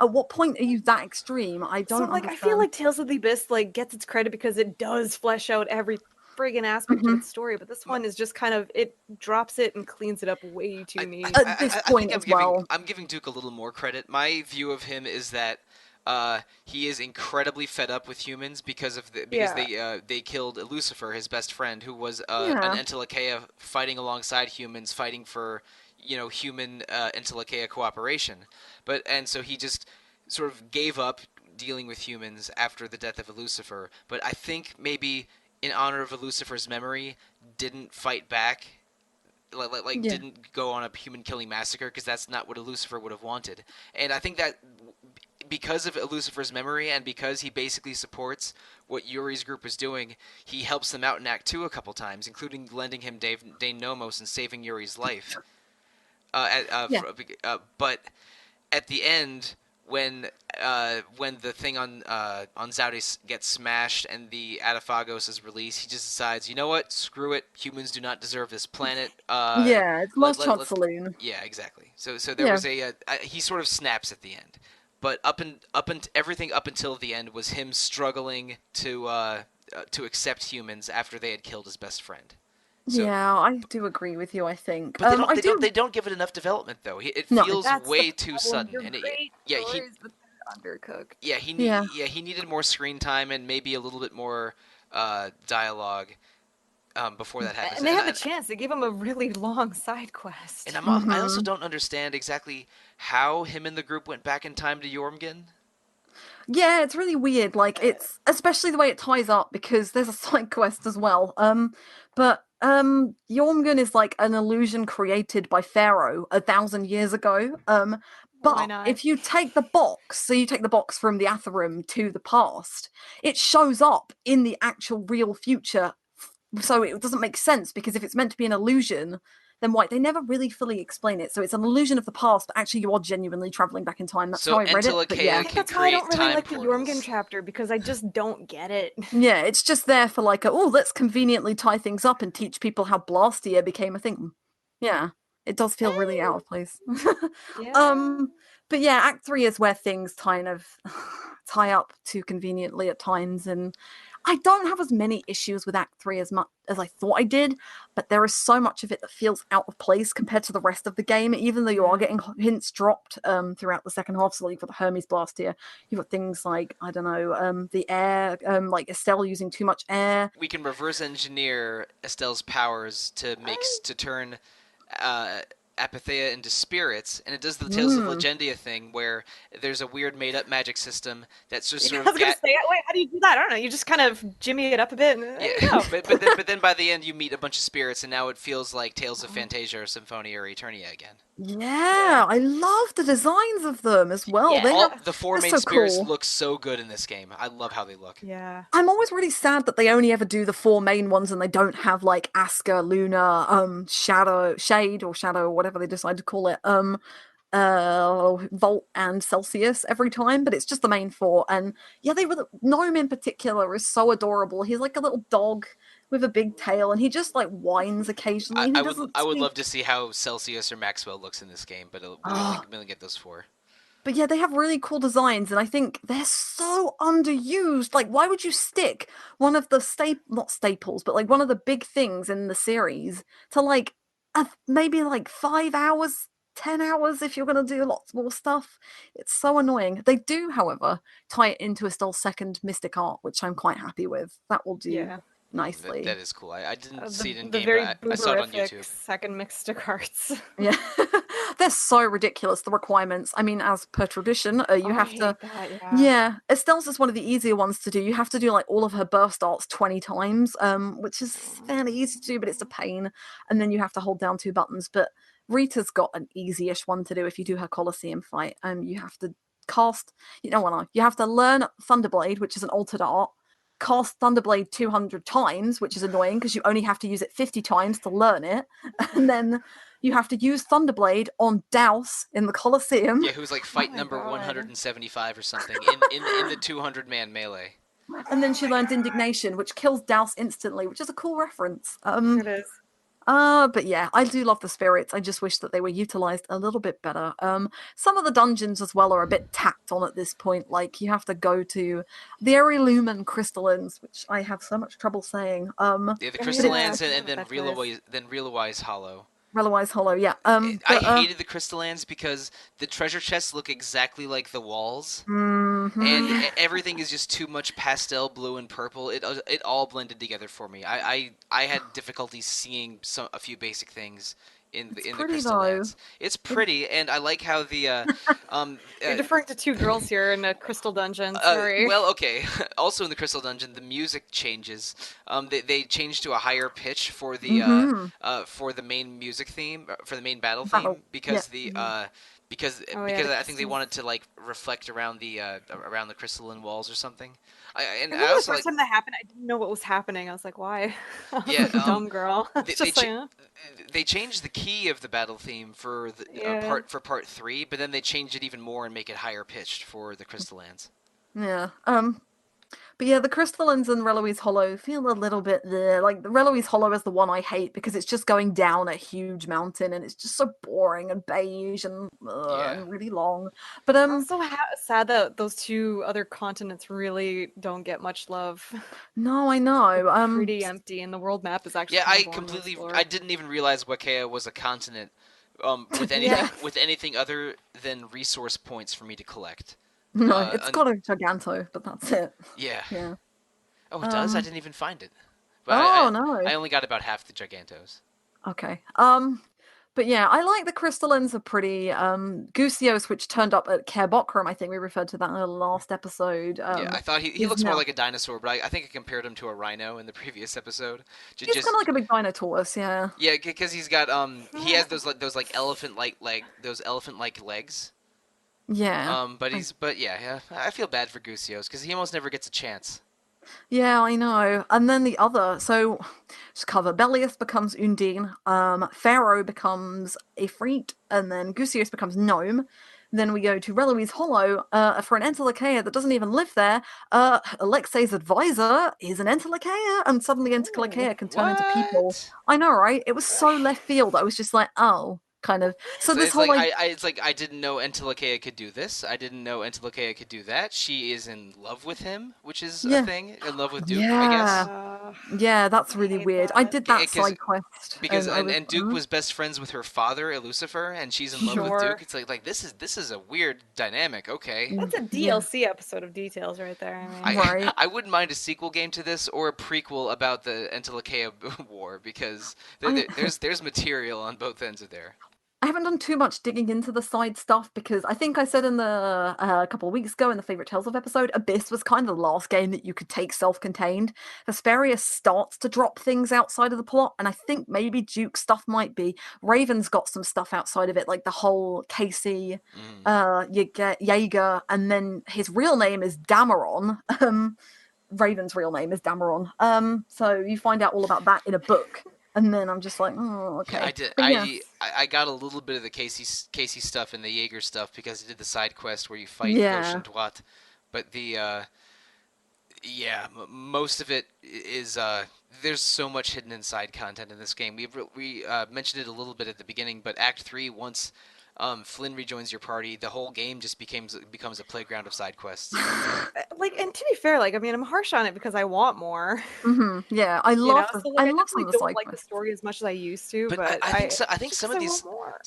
at what point are you that extreme? I don't So, like, understand. I feel like Tales of the Abyss, like, gets its credit because it does flesh out every friggin' aspect of its story, but this one is just kind of, it drops it and cleans it up way too neat. At this point as well. I'm giving Duke a little more credit. My view of him is that he is incredibly fed up with humans because they killed Lucifer, his best friend, who was an Entelekea fighting alongside humans, fighting for human Entelekea cooperation. And so he just sort of gave up dealing with humans after the death of Lucifer. But I think maybe in honor of Lucifer's memory, didn't fight back. Didn't go on a human killing massacre because that's not what Lucifer would have wanted. And I think that because of Lucifer's memory and because he basically supports what Yuri's group is doing, he helps them out in Act 2 a couple times, including lending him Dane Nomos and saving Yuri's life. But at the end, when the thing on Zaudes gets smashed and the Adaphagos is released, he just decides, you know what? Screw it. Humans do not deserve this planet. It's Last Chance Saloon. Yeah, exactly. So there was he sort of snaps at the end, but everything up until the end was him struggling to accept humans after they had killed his best friend. So, yeah, I do agree with you. I think, but they don't give it enough development though. It feels way too sudden, and undercooked. He needed more screen time and maybe a little bit more dialogue before that happens. And they had the chance. They gave him a really long side quest. And I also don't understand exactly how him and the group went back in time to Jormungand. Yeah, it's really weird. Like, it's especially the way it ties up because there's a side quest as well. But Jormungand is like an illusion created by Pharaoh 1,000 years ago. But if you take the box, so you take the box from the Atherum to the past, it shows up in the actual real future. So it doesn't make sense because if it's meant to be an illusion, then why? They never really fully explain it. So it's an illusion of the past, but actually you are genuinely traveling back in time. That's how I read it. But I think that's why I don't really like the Jormungand chapter, because I just don't get it. Yeah, it's just there for like, let's conveniently tie things up and teach people how Blastia became a thing. Yeah, it does feel really out of place. But yeah, Act 3 is where things kind of tie up too conveniently at times, and I don't have as many issues with Act 3 as much as I thought I did, but there is so much of it that feels out of place compared to the rest of the game, even though you are getting hints dropped throughout the second half. So like, you've got the Hermes blast here, you've got things like, I don't know, the air, like Estelle using too much air. We can reverse engineer Estelle's powers to turn Apatheia into spirits, and it does the Tales of Legendia thing where there's a weird made-up magic system that's just sort of... I was going to say, wait, how do you do that? I don't know, you just kind of jimmy it up a bit. But then by the end you meet a bunch of spirits, and now it feels like Tales of Fantasia or Symphonia or Eternia again. Yeah, I love the designs of them as well. Yeah, the four main spirits look so good in this game. I love how they look. Yeah. I'm always really sad that they only ever do the four main ones and they don't have like Aska, Luna, Shade, or whatever they decide to call it, Volt and Celsius every time, but it's just the main four. And yeah, Gnome in particular is so adorable. He's like a little dog with a big tail, and he just like whines occasionally. I would love to see how Celsius or Maxwell looks in this game, but we only get those four. But yeah, they have really cool designs, and I think they're so underused. Like, why would you stick one of the not staples, but like one of the big things in the series to like maybe like 5 hours, 10 hours if you're going to do lots more stuff? It's so annoying. They do, however, tie it into Estelle's second mystic art, which I'm quite happy with. That will do nicely. That is cool. I didn't see it in game, but I saw it on YouTube. Second mystic arts. Yeah. They're so ridiculous, the requirements. I mean, as per tradition, you have to... Estelle's is one of the easier ones to do. You have to do like all of her burst arts 20 times, which is fairly easy to do, but it's a pain. And then you have to hold down 2 buttons. But Rita's got an easy-ish one to do if you do her Coliseum fight. You have to cast, you have to learn Thunderblade, which is an altered art, cast Thunderblade 200 times, which is annoying because you only have to use it 50 times to learn it, and then you have to use Thunderblade on Douse in the Coliseum. Yeah, who's like fight my number God. 175 or something in the 200-man melee. And then she learns Indignation, which kills Douse instantly, which is a cool reference. It is. But yeah, I do love the spirits. I just wish that they were utilized a little bit better. Some of the dungeons as well are a bit tacked on at this point. Like you have to go to the Lumen crystallines, which I have so much trouble saying. Yeah, the Oh, crystallines yeah, and then that Realize Hollow. Otherwise Hollow, yeah. I But, hated the crystallines because the treasure chests look exactly like the walls, mhm. and everything is just too much pastel blue and purple. It all blended together for me. I had difficulty seeing a few basic things in the pretty, crystal though. lands. It's pretty, and I like how the You're deferring to two girls here in a crystal dungeon. Sorry. well, okay. Also in the crystal dungeon, the music changes. They change to a higher pitch for the main music theme for the main battle theme Battle, because yeah. because Oh, yeah, the I think they crystals. wanted to like reflect around the crystalline walls or something. I I remember the also first like time that happened, I didn't know what was happening. I was like, why? I was yeah like a dumb girl. they It's they, just like, cha- they changed the key of the battle theme for the Yeah. part 3, but then they changed it even more and make it higher pitched for the crystal lands. Yeah. But yeah, the crystallines and Reloise Hollow feel a little bit there. Like the Reloise Hollow is the one I hate because it's just going down a huge mountain and it's just so boring and beige Yeah. and really long. But I'm so sad that those two other continents really don't get much love. no, I know. Pretty empty, and the world map is actually Yeah, kind I of boring to completely explore. I didn't even realize Wakea was a continent Yeah. with anything other than resource points for me to collect. No, Uh, it's un- got a Giganto, but that's it. yeah. Yeah. Oh, it does. I Um. didn't even find it. But Oh no. I only got about half the Gigantos. Okay. But yeah, I like the crystallines are pretty. Gusios, which turned up at Carebokram, I think we referred to that in the last episode. Yeah, I thought he Is looks more now like a dinosaur, but I think I compared him to a rhino in the previous episode. he's kind of like a big Dinotaurus, yeah. Yeah, because he's got he has those elephant like legs. Yeah. But yeah, I feel bad for Gusios because he almost never gets a chance. Yeah, I know. And then the other, so just cover Bellius becomes Undine, Pharaoh becomes Ifrit, and then Gusios becomes Gnome. Then we go to Reloise Hollow for an Entelekea that doesn't even live there. Alexei's advisor is an Entelekea, and suddenly Entelekea can turn into people. What? I know, right? It was so left field. I was just like, oh, kind of. So So this whole like, it's like I didn't know Entelekea could do this. I didn't know Entelekea could do that. She is in love with him, which is a yeah, thing. In love with Duke, I guess. yeah, yeah. That's I really hate weird. I that. did that Because side quest, because and I was, and Duke was best friends with her father, Lucifer, and she's in love with Sure. Duke. It's like this is a weird dynamic. Okay. That's a yeah. DLC episode of details right there. I mean, Right. I wouldn't mind a sequel game to this or a prequel about the Entelekea war because there's material on both ends of there. I haven't done too much digging into the side stuff because I think I said in the a couple of weeks ago in the favorite Tales of episode, Abyss was kind of the last game that you could take self-contained. Vesperia starts to drop things outside of the plot, and I think maybe Duke stuff might be. Raven's got some stuff outside of it, like the whole Casey, you get Jaeger, and then his real name is Dameron. Raven's real name is Dameron. So you find out all about that in a book. And then I'm just like, oh, okay. Yeah, I did. But yeah. I got a little bit of the Casey stuff and the Jaeger stuff because I did the side quest where you fight Yeah. Gauche and Droit. But most of it is there's so much hidden inside content in this game. We mentioned it a little bit at the beginning, but Act 3 once Flynn rejoins your party, the whole game just becomes a playground of side quests. like, and to be fair, like, I mean, I'm harsh on it because I want more. Yeah, I You love know, so I like, I love some definitely of the don't side like the quests. story as much as I used to, But but I think just some 'cause of I these want more.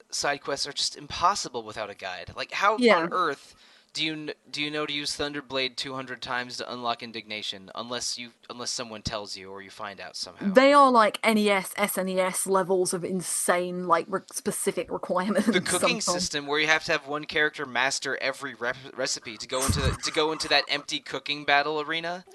side quests are just impossible without a guide. Like how Yeah. on earth do you know to use Thunderblade 200 times to unlock Indignation unless someone tells you or you find out somehow? They are like NES, SNES levels of insane, like specific requirements. The cooking sometimes. system where you have to have one character master every recipe to go into that empty cooking battle arena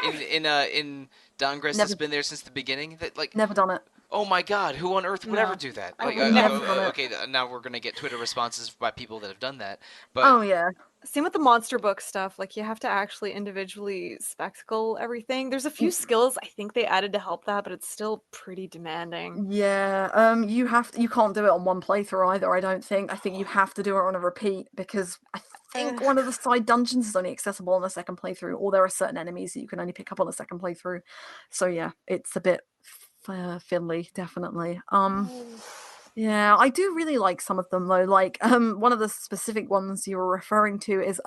in Dongress that's Never- been there since the beginning. That like Never done it. Oh my God! Who on earth would ever No, do that? I Like, would never. Never done it. okay, now we're gonna get Twitter responses by people that have done that. But Oh yeah. Same with the monster book stuff. Like you have to actually individually spectacle everything. There's a few skills I think they added to help that, but it's still pretty demanding. Yeah, you can't do it on one playthrough either, I don't think. I think you have to do it on a repeat because I think one of the side dungeons is only accessible on the second playthrough, or there are certain enemies that you can only pick up on the second playthrough. So yeah, it's a bit fiddly, definitely. Oh. Yeah, I do really like some of them though. Like one of the specific ones you were referring to is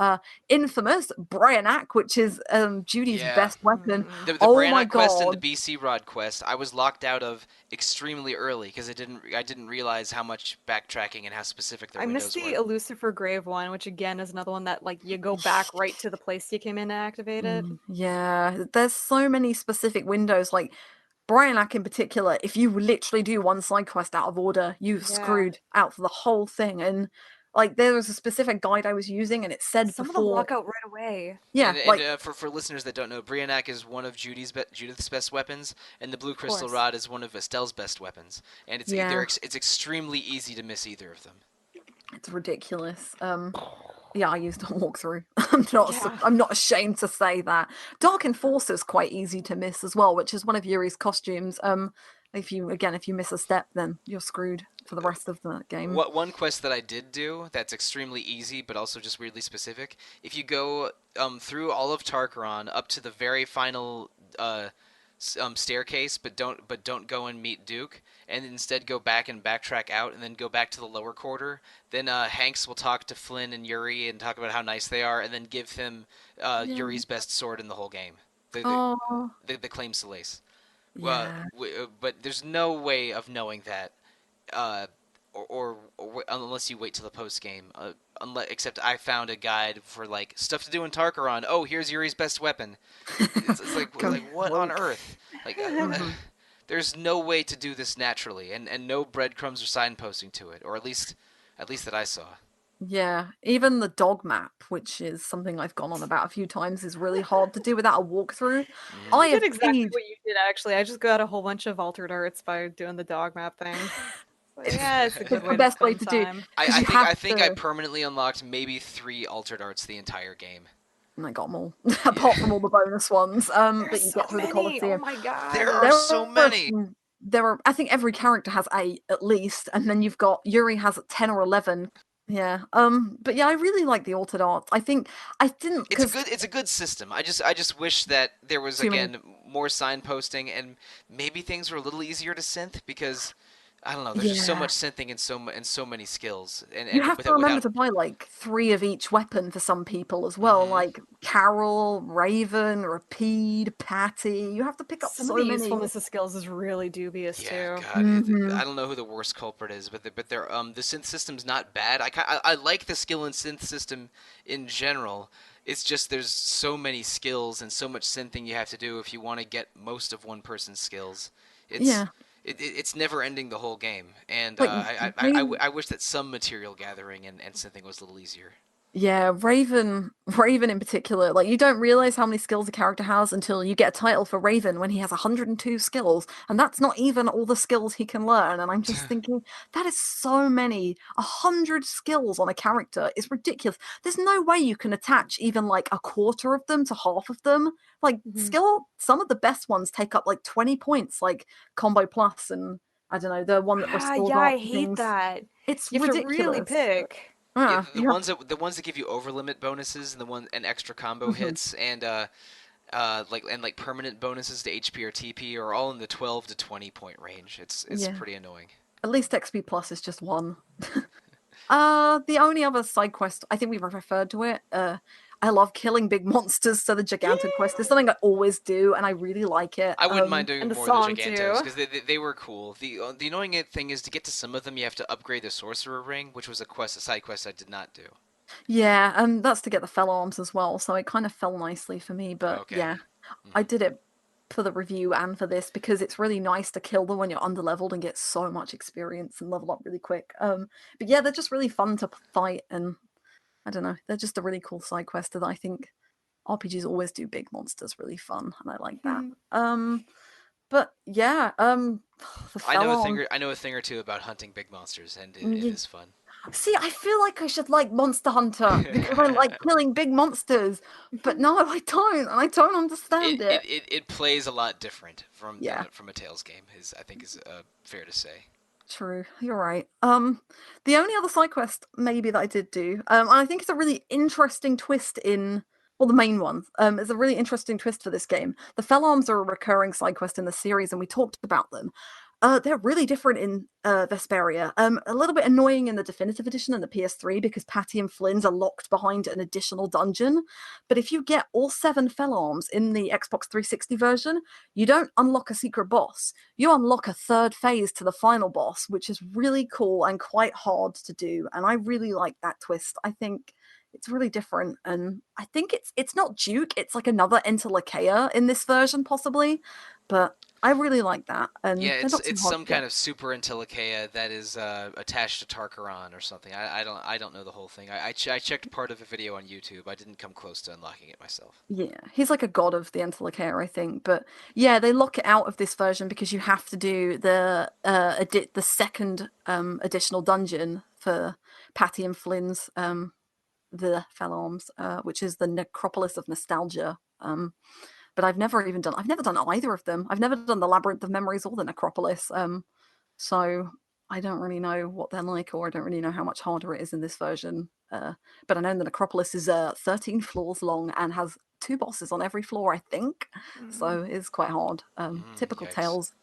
infamous Bryanak, which is Judy's yeah, best weapon. Mm. the Oh my Brannock quest and the god. BC Rod quest, I was locked out of extremely early because I didn't realize how much backtracking and how specific their I missed windows the were. Lucifer Grave one, which again is another one that like you go back right to the place you came in to activate it. Yeah, there's so many specific windows. Like Bryanak in particular, if you literally do one side quest out of order, you've Yeah. screwed out for the whole thing. And like there was a specific guide I was using, and it said Some of them before, lock out right away. yeah, And like for listeners that don't know, Brianak is one of Judith's best weapons, and the Blue Of Crystal course. Rod is one of Estelle's best weapons. And yeah, it's extremely easy to miss either of them. it's ridiculous. Yeah, I used a walkthrough. Yeah. I'm not ashamed to say that. Dark Enforcer's quite easy to miss as well, which is one of Yuri's costumes. If you miss a step, then you're screwed for the rest of the game. What one quest that I did do that's extremely easy, but also just weirdly specific. If you go through all of Tarkaron up to the very final staircase, but don't go and meet Duke, and instead go back and backtrack out, and then go back to the lower quarter. Then Hanks will talk to Flynn and Yuri and talk about how nice they are, and then give him Yeah. Yuri's best sword in the whole game, Oh, the Claim Solace. yeah. But there's no way of knowing that, uh, unless you wait till the post game. Except I found a guide for like stuff to do in Tarkaron. Oh, here's Yuri's best weapon. Go. Like what on earth? Like Mhm. there's no way to do this naturally, and no breadcrumbs or signposting to it, or at least that I saw. Yeah, even the dog map, which is something I've gone on about a few times, is really hard to do without a walkthrough. Hmm. I I did have exactly paid. what you did actually. I just got a whole bunch of altered arts by doing the dog map thing. So It's yeah, it's a good it's the way to best way spend to do time. because you have I think I to. permanently unlocked maybe 3 altered arts the entire game. And I got them all, Yeah, apart from all the bonus ones There's that you so get through the many. Oh Coliseum. my there god. are There so are a many. few, there are. I think every character has 8 at least, and then you've got Yuri has 10 or 11. Yeah. But yeah, I really like the altered arts. I think I didn't because It's a good system. I just wish that there was too many. again more signposting and maybe things were a little easier to synth because I don't know. There's just so Yeah. much synthing and so many skills You and have to remember without. to buy like 3 of each weapon for some people as well, Hmm. like Carol, Raven, Rapide, Patty. You have to pick up Some of the so many. usefulness of skills is really dubious Yeah, too. God, Hmm. I don't know who the worst culprit is, but the synth system's not bad. I like the skill and synth system in general. It's just there's so many skills and so much synthing you have to do if you want to get most of one person's skills. It's Yeah, it's never ending the whole game, and like I wish that some material gathering and synthing was a little easier. yeah, Raven in particular, like you don't realize how many skills a character has until you get a title for Raven when he has 102 skills, and that's not even all the skills he can learn. And I'm just thinking, that is so many. 100 skills on a character is ridiculous. There's no way you can attach even like a quarter of them to half of them. Like Mhm. some of the best ones take up like 20 points, like Combo Plus and I don't know, the one that Ah, restores yeah, I arts and hate things. that. It's You have to really ridiculous. pick. Yeah, Yeah, you have the ones that give you over limit bonuses and the one and extra combo mhm. hits and like permanent bonuses to HP or TP are all in the 12 to 20 point range. It's Yeah. pretty annoying. At least XP Plus is just one. The only other side quest, I think we've referred to it. I love killing big monsters, so the Gigantic quest is something I always do, and I really like it. I wouldn't mind And doing the more of the song Gigantos too. because they were cool. The annoying thing is to get to some of them you have to upgrade the Sorcerer Ring, which was a side quest I did not do. Yeah, that's to get the fell arms as well, so it kind of fell nicely for me. But Okay. yeah, I Hmm. did it for the review and for this because it's really nice to kill them when you're underleveled and get so much experience and level up really quick. But yeah, they're just really fun to fight, and I don't know, they're just a really cool side quest that I think RPGs always do big monsters really fun, and I like that. But yeah, the I know a Felon. thing or two about hunting big monsters, and it Yeah. is fun. See, I feel like I should like Monster Hunter because I like killing big monsters, but no, I don't, and I don't understand it. It plays a lot different Yeah, from a Tales game. I think is fair to say. true. You're right. The only other side quest maybe that I did do, and I think it's a really interesting twist in. Well, the main one is a really interesting twist for this game. The Fell Arms are a recurring side quest in the series, and we talked about them. They're really different in Vesperia. A little bit annoying in the definitive edition and the PS3 because Patty and Flynn's are locked behind an additional dungeon. But if you get all 7 Fell Arms in the Xbox 360 version, you don't unlock a secret boss. You unlock a third phase to the final boss, which is really cool and quite hard to do. And I really like that twist. I think it's really different, and I think it's not Duke. It's like another Interlakea in this version, possibly. But I really like that, and Yeah, they're not too it's hard some to get. kind of super Intellicaea that is attached to Tarkaron or something. I don't know the whole thing. I checked part of a video on YouTube. I didn't come close to unlocking it myself. Yeah, he's like a god of the Interlakea, I think. But yeah, they lock it out of this version because you have to do the second additional dungeon for Patty and Flynn's the Fell Arms, which is the Necropolis of Nostalgia. But I've never done either of them. I've never done the Labyrinth of Memories or the Necropolis. So I don't really know what they're like, or I don't really know how much harder it is in this version. But I know the Necropolis is 13 floors long and has 2 bosses on every floor, I think. So it's quite hard. Typical Yikes. Tales.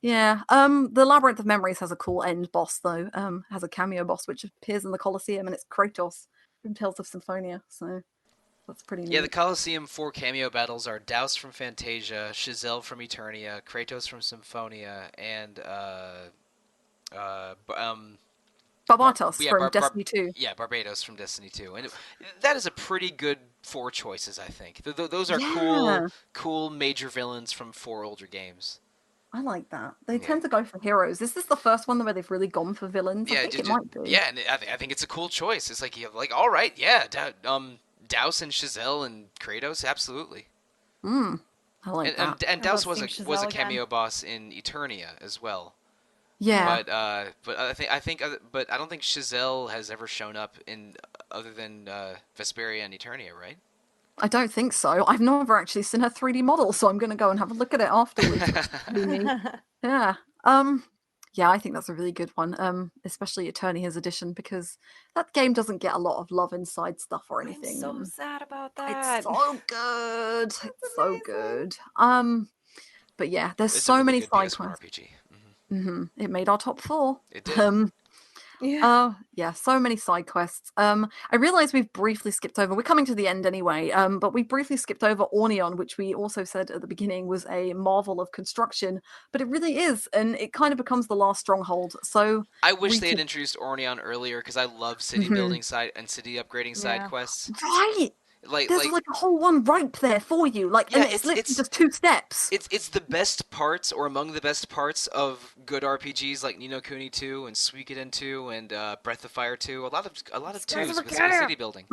Yeah. The Labyrinth of Memories has a cool end boss though. Has a cameo boss which appears in the Coliseum, and it's Kratos from Tales of Symphonia. So that's pretty Yeah, the neat. Coliseum 4 cameo battles are Douse from Fantasia, Chazelle from Eternia, Kratos from Symphonia, and uh, um, Barbatos from Destiny 2. Yeah, Barbados from Destiny 2, and that is a pretty good 4 choices. I think those are Yeah, cool major villains from 4 older games. I like that. They Yeah, tend to go for heroes. Is this the first one where they've really gone for villains? I yeah, think it might be. yeah, and I think it's a cool choice. It's like you have like, all right, yeah, Douse and Chazelle and Kratos, absolutely. Hmm. I like that. And I love Douse seeing was a Chazelle again. cameo boss in Eternia as well. Yeah. But but I don't think Chazelle has ever shown up in other than Vesperia and Eternia, right? I don't think so. I've never actually seen her 3D model, so I'm going to go and have a look at it afterwards. Really. Yeah. Yeah, I think that's a really good one. Especially Eternia's edition, because that game doesn't get a lot of love inside stuff or I'm anything. so And sad about it's that. so good. It's It's so amazing. good. But yeah, there's It's a so really many good side PS4 quests. RPG. It made our top 4. It did. Um, Yeah. yeah, so many side quests. I realize we've briefly skipped over. We're coming to the end anyway. But we briefly skipped over Orneon, which we also said at the beginning was a marvel of construction, but it really is, and it kind of becomes the last stronghold. So I wish we they had could, introduced Orneon earlier because I love city Mhm. building side and city upgrading side Yeah. quests. Right. There's Like like a whole one right there for you, like, and yeah, it's literally just 2 steps. it's the best parts or among the best parts of good RPGs like Ni no Kuni 2 and Suikoden 2 and Breath of Fire 2. A lot of Skies of twos with Arcadia. city building.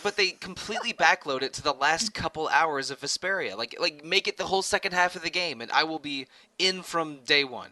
But they completely backload it to the last couple hours of Vesperia. Like make it the whole second half of the game, and I will be in from day one.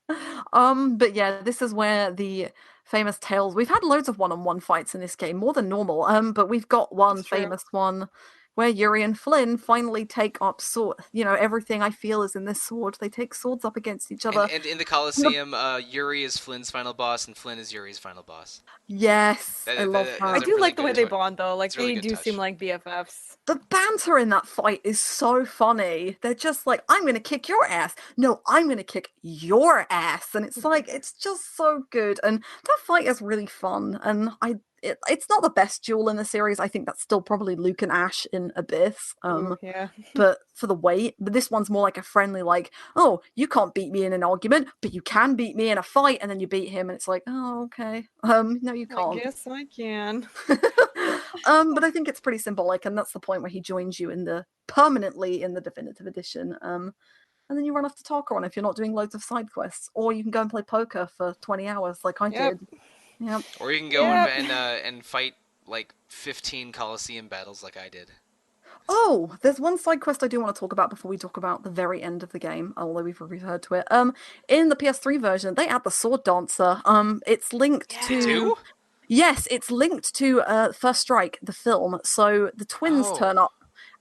But yeah, this is where the famous tales. We've had loads of one-on-one fights in this game, more than normal. But we've got one That's true. famous one where Yuri and Flynn finally take up sword. You know, everything I feel is in this sword. They take swords up against each other. And in the And the- Coliseum, Yuri is Flynn's final boss, and Flynn is Yuri's final boss. Yes, I love I That's a that. do really like the way good they touch. bond though. Like It's a really they good do seem touch. like BFFs. The banter in that fight is so funny. They're just like, I'm going to kick your ass. No, I'm going to kick your ass. And it's like, it's just so good. And that fight is really fun. And it's not the best duel in the series. I think that's still probably Luke and Ash in Abyss. Ooh, yeah. But for the weight, but this one's more like a friendly, like, oh, you can't beat me in an argument, but you can beat me in a fight. And then you beat him. And it's like, oh, okay. No, you I can't. guess I can. But I think it's pretty symbolic, and that's the point where he joins you in the permanently in the definitive edition. And then you run off to Tarkon if you're not doing loads of side quests, or you can go and play poker for 20 hours like I Yep. did. Yep. Or you can go Yep. and fight like 15 Coliseum battles like I did. Oh, there's one side quest I do want to talk about before we talk about the very end of the game, although we've referred to it. In the PS3 version, they add the sword dancer. It's linked They Yeah. to do? Yes, it's linked to First Strike, the film. So the twins turn Oh. up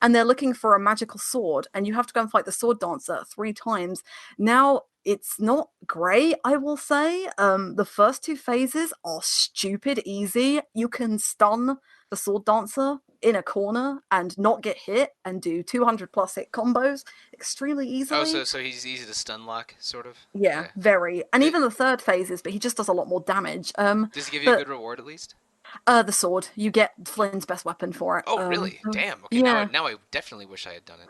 and they're looking for a magical sword, and you have to go and fight the sword dancer 3 times. Now, it's not great, I will say. The first 2 phases are stupid easy. You can stun the sword dancer in a corner and not get hit and do 200 plus hit combos extremely Oh, easily. so he's easy to stun lock, sort of? Yeah, Yeah. very. And Th- even the third phases, but he just does a lot more damage. Does he give you a But good reward, at least? the sword. You get Flynn's best weapon for it. Oh, really? So, Damn. Okay, yeah. now I definitely wish I had done it.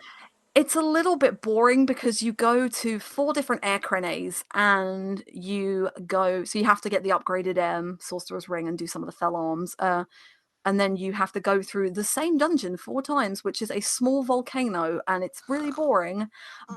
It's a little bit boring because you go to 4 different air crenets and so you have to get the upgraded sorcerer's ring and do some of the fell arms. And then you have to go through the same dungeon 4 times, which is a small volcano, and it's really boring.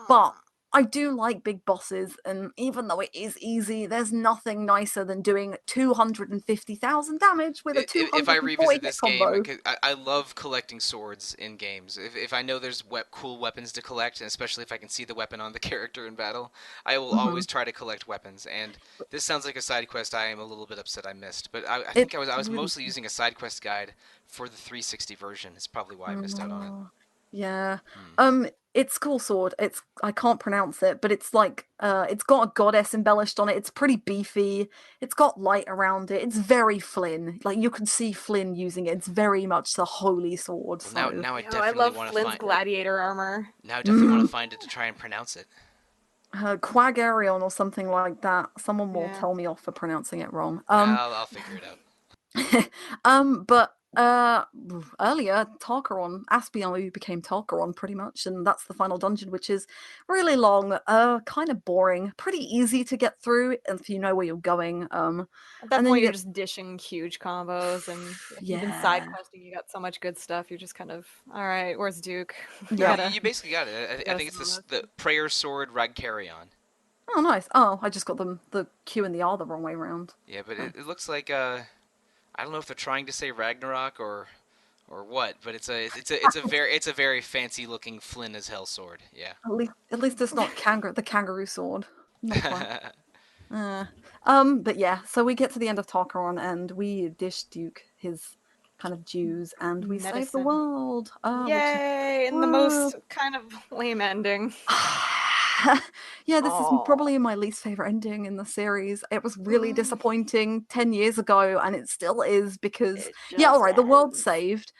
But I do like big bosses, and even though it is easy, there's nothing nicer than doing 250,000 damage with a If I 240 revisit hit this game, combo. 'cause I love collecting swords in games. If I know there's cool weapons to collect, and especially if I can see the weapon on the character in battle, I will Hmm. always try to collect weapons. And this sounds like a side quest I am a little bit upset I missed. But I think It's I was really mostly using a side quest guide for the 360 version. It's probably why I missed out on it. Oh, yeah. Hmm. It's cool sword. I can't pronounce it, but it's like it's got a goddess embellished on it. It's pretty beefy. It's got light around it. It's very Flynn. Like you can see Flynn using it. It's very much the holy sword. Well, So, now I Oh, I definitely love want to Flynn's find. gladiator armor. Now I definitely want mm, to find it to try and pronounce it. Quagarion or something like that. Someone will Yeah. tell me off for pronouncing it wrong. I'll figure it out. But earlier Tarkaron, Aspion became Tarkaron pretty much, and that's the final dungeon, which is really long, kind of boring, pretty easy to get through if you know where you're going. At that And then point, you you're get just dishing huge combos, and if you've been side yeah, questing, you got so much good stuff. You're just kind of, all right, where's Duke? We Yeah, yeah. gotta, you basically got it. we I gotta think it's settle this. the prayer sword Ragcarrion. Oh, nice. Oh, I just got them the Q and the R the wrong way around. Yeah, but Oh. it looks like I don't know if they're trying to say Ragnarok or what, but it's a very fancy looking Flynn as hell sword. Yeah. At least it's not the kangaroo sword. Not quite. Uh, but yeah, so we get to the end of Tarkaron and we dish Duke his kind of dues and we save the Medicine. world. Which is Yay! And the woo. most kind of lame ending. Yeah, this is Oh. probably my least favorite ending in the series. It was really disappointing 10 years ago, and it still is because, It yeah, all just right, the world's ends. saved.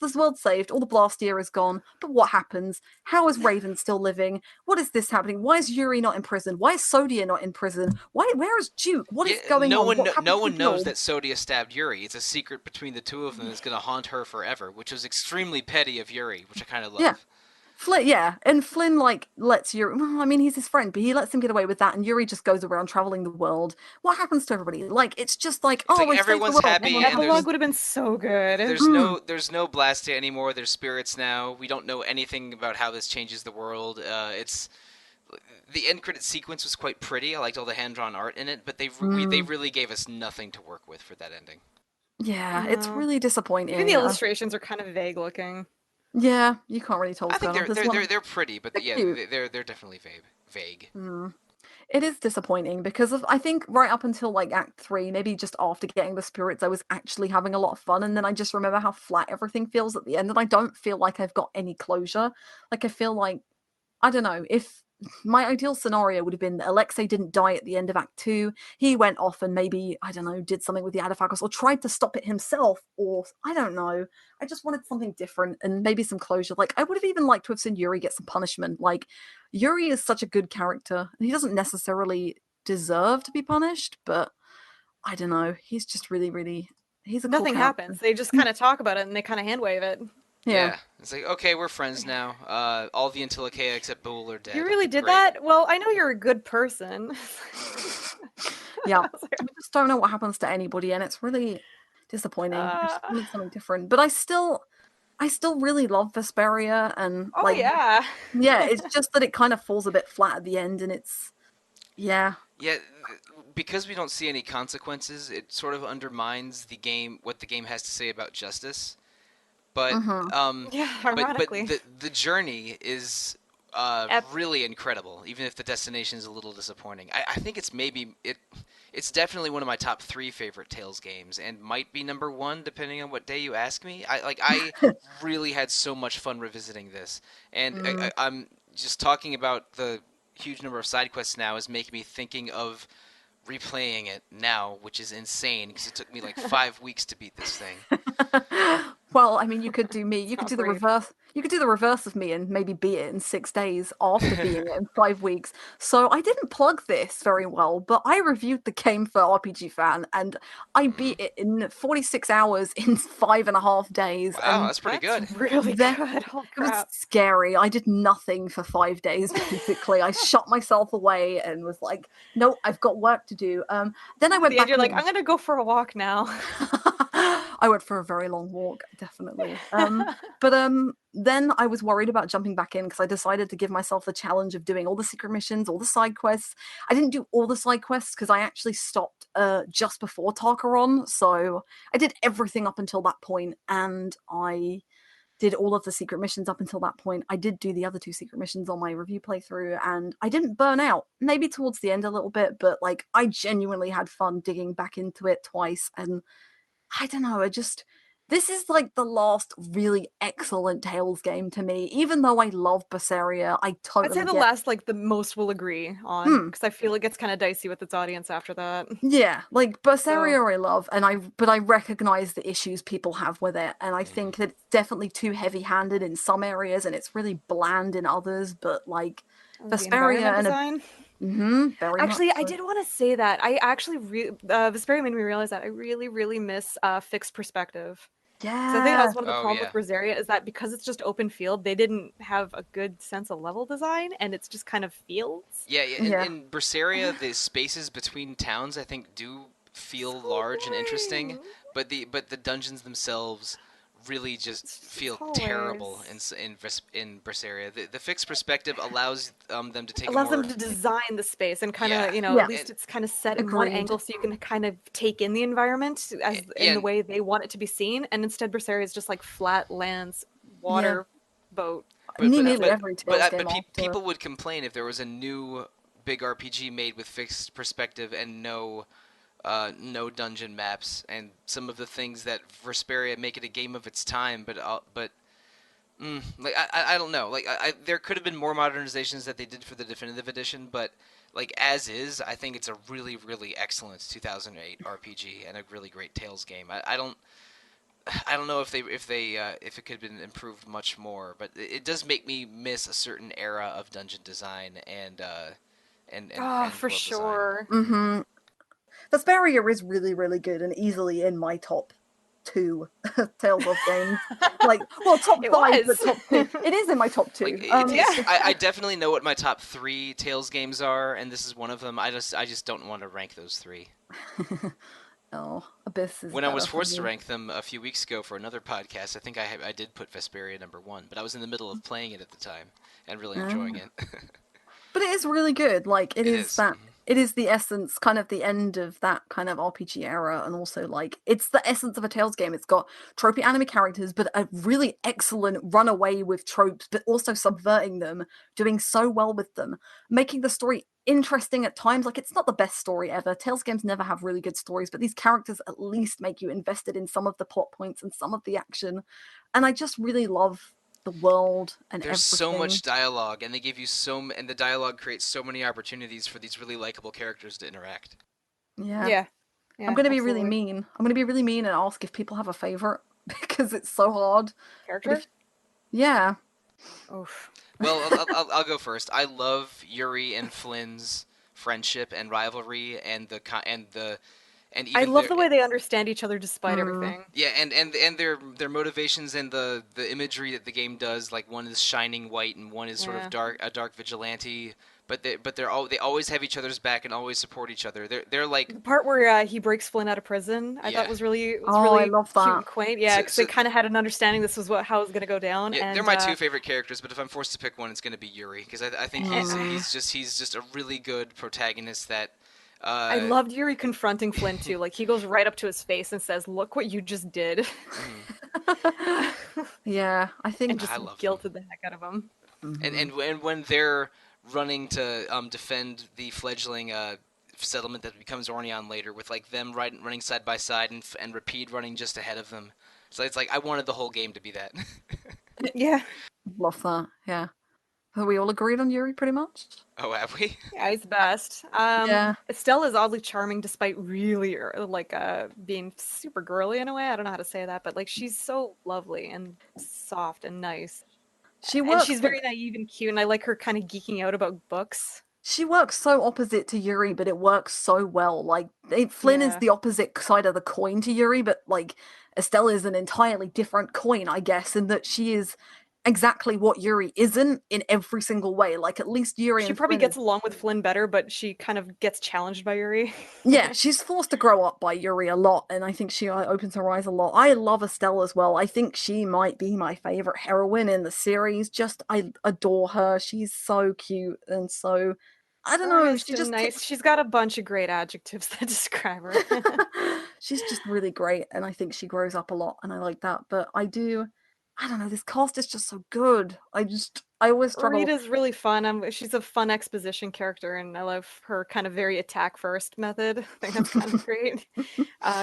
This world's saved. All the blast year is gone. But what happens? How is Raven still living? What is this happening? Why is Yuri not in prison? Why is Sodia not in prison? Where is Duke? What Yeah, is going on? What no happened to the one knows guild? that Sodia stabbed Yuri. It's a secret between the two of them that's going to haunt her forever, which was extremely petty of Yuri, which I kind of Yeah. love. Flynn, yeah, and Flynn like lets Yuri. Well, I mean, he's his friend, but he lets him get away with that, and Yuri just goes around traveling the world. What happens to everybody? Like, it's just like, It's oh, like we saved the everyone's world. An happy What and happened? epilogue would have been so good. Mm, there's no Blastia anymore. There's spirits now. We don't know anything about how this changes the world. It's the end credit sequence was quite pretty. I liked all the hand drawn art in it, but they mm. really gave us nothing to work with for that ending. Yeah, it's No. really Even the disappointing. illustrations are kind of vague looking. Yeah, you can't really tell I what's think going on. There's one. they're pretty, but They're yeah, cute. they're definitely vague. Vague. Mm. It is disappointing because I think right up until like Act 3, maybe just after getting the spirits, I was actually having a lot of fun, and then I just remember how flat everything feels at the end, and I don't feel like I've got any closure. Like I feel like I don't know, if my ideal scenario would have been that Alexei didn't die at the end of Act 2. He went off and maybe, I don't know, did something with the Adiphagus or tried to stop it himself, or I don't know. I just wanted something different and maybe some closure. Like, I would have even liked to have seen Yuri get some punishment. Like, Yuri is such a good character, and he doesn't necessarily deserve to be punished, but I don't know. He's just really, really, he's a cool Nothing character. happens. They just kind of talk about it and they kind of hand wave it. Yeah. Yeah, it's like okay, we're friends now. All the Antilochea except Bool are You dead. really did Great. that? Well, I know you're a good person. Yeah. I was like, We just don't know what happens to anybody, and it's really disappointing. I just uh, wanted something different. But I still really love Vesperia and oh like yeah. yeah, it's just that it kind of falls a bit flat at the end and it's yeah. Yeah, because we don't see any consequences, it sort of undermines the game, what the game has to say about justice. but Yeah, but ironically. the journey is Ep- really incredible, even if the destination is a little disappointing. I think it's definitely one of my top 3 favorite Tales games, and might be number 1 depending on what day you ask me. I really had so much fun revisiting this, and I'm just talking about the huge number of side quests now is making me thinking of replaying it now, which is insane because it took me like 5 weeks to beat this thing. Well, I mean, you could do me. You could not do the brave. reverse. You could do the reverse of me and maybe beat it in 6 days after beating it in 5 weeks. So I didn't plug this very well, but I reviewed the game for RPG Fan, and I Mhm. beat it in 46 hours in 5.5 days. Wow, And that's pretty That's good. really then good. Holy it was crap. scary. I did nothing for 5 days, basically. I shut myself away and was like, "No, I've got work to do." Then I At went the end, back you're like, and I'm gonna go for a walk now. I went for a very long walk, definitely. But then I was worried about jumping back in because I decided to give myself the challenge of doing all the secret missions, all the side quests. I didn't do all the side quests because I actually stopped just before Tarkaron, so I did everything up until that point, and I did all of the secret missions up until that point. I did do the other 2 secret missions on my review playthrough, and I didn't burn out. Maybe towards the end a little bit, but like I genuinely had fun digging back into it twice, and I don't know, this is like the last really excellent Tales game to me. Even though I love Berseria, I I'd say totally the get. last, like, the most we'll agree on, Hmm. because I feel it gets kind of dicey with its audience after that. Yeah, like So, Berseria I love, but I recognize the issues people have with it, and I Mhm. think that it's definitely too heavy-handed in some areas and it's really bland in others, but like the environment Vesperia and a design. very much Actually, I so. did want to say that. I actually, Vesperia made me realize that I really, really miss fixed perspective. Because I think that Yeah. was one of the Oh problems yeah. with Berseria is that because it's just open field, they didn't have a good sense of level design, and it's just kind of fields. Yeah, yeah. Yeah. In Berseria, the spaces between towns I think do feel So large and interesting, boring. but the dungeons themselves really just It's just feel terrible hallways. in Berseria. The fixed perspective allows them to take a Allows them more to design the space and kind yeah of, Yeah. at least it's kind of set in one Agreed. angle so you can kind of take in the environment as yeah in the way they want it to be seen. And instead, Berseria is just like flat lands, Yeah. water, boat. but but That's Nearly it. every Tales game after. people would complain if there was a new big RPG made with fixed perspective and no dungeon maps and some of the things that Vesperia make it a game of its time, like I don't know. Like there could have been more modernizations that they did for the definitive edition, but like as is, I think it's a really excellent 2008 RPG and a really great Tales game. I don't know if it could have been improved much more, but it does make me miss a certain era of dungeon design Oh, and for world design. sure. Mm-hmm. Vesperia is really, really good and easily in my top 2 Tales of games. Like, well, top It 5, but was. top 2. It is in my top Like 2. Yeah. I definitely know what my top 3 Tales games are, and this is one of them. I just don't want to rank those 3. Oh, Abyss is When I was better for forced to me. rank them a few weeks ago for another podcast, I think I did put Vesperia number 1, but I was in the middle of playing it at the time and really enjoying Oh. it. But it is really good. Like It is. it is the essence, kind of the end of that kind of RPG era, and also like it's the essence of a Tales game. It's got tropey anime characters, but a really excellent runaway with tropes, but also subverting them, doing so well with them, making the story interesting at times. Like it's not the best story ever. Tales games never have really good stories, but these characters at least make you invested in some of the plot points and some of the action. And I just really love the world and There's so everything. much dialogue, and they give you and the dialogue creates so many opportunities for these really likable characters to interact. Yeah. Yeah. I'm Yeah, gonna be really absolutely. mean. I'm gonna be really mean and ask if people have a favorite because it's so hard. But Character? if yeah, Oof. Well, I'll go first. I love Yuri and Flynn's friendship and rivalry, and I even love their the way they understand each other despite mm, everything. yeah, and their motivations and the imagery that the game does. Like one is shining white and one is sort of Yeah. dark vigilante. They always have each other's back and always support each other. They're like The part where he breaks Flynn out of prison, I thought yeah. was oh, I really love cute that. and quaint. Yeah, So because they so kind of had an understanding this was how it was going to go down. yeah, they're And my 2 favorite characters. But if I'm forced to pick one, it's going to be Yuri because I think Mm. he's just a really good protagonist that. I Uh, loved Yuri confronting Flynn too. Like he goes right up to his face and says, "Look what you just did." mhm. Yeah, I and think. just I love them. guilted the heck out of him. And when they're running to defend the fledgling settlement that becomes Orneon later, with like them running side by side and Rapide running just ahead of them. So it's like I wanted the whole game to be that. Yeah. Love that. Yeah. Are we all agreed on Yuri pretty much? Oh, have we? Yeah, he's the best. Yeah. Estelle is oddly charming despite really like being super girly in a way. I don't know how to say that, but like she's so lovely and soft and nice. She And works she's very naive and cute, and I like her kind of geeking out about books. she works so opposite to Yuri, but it works so well. Like Flynn is Yeah. the opposite side of the coin to Yuri, but like Estelle is an entirely different coin, I guess, in that she is exactly what Yuri isn't in every single way. Like at least Yuri She and probably Flynn is gets along with Flynn better, but she kind of gets challenged by Yuri. yeah, she's forced to grow up by Yuri a lot, and I think she opens her eyes a lot. I love Estelle as well. I think she might be my favorite heroine in the series. Just I adore her. She's so cute and so I don't know. Earnest She and just nice. She's got a bunch of great adjectives that describe her. she's just really great, and I think she grows up a lot, and I like that. But I don't know. This cast is just so good. I always struggle. Rita's really fun. She's a fun exposition character, and I love her kind of very attack first method. I think that's kind of great.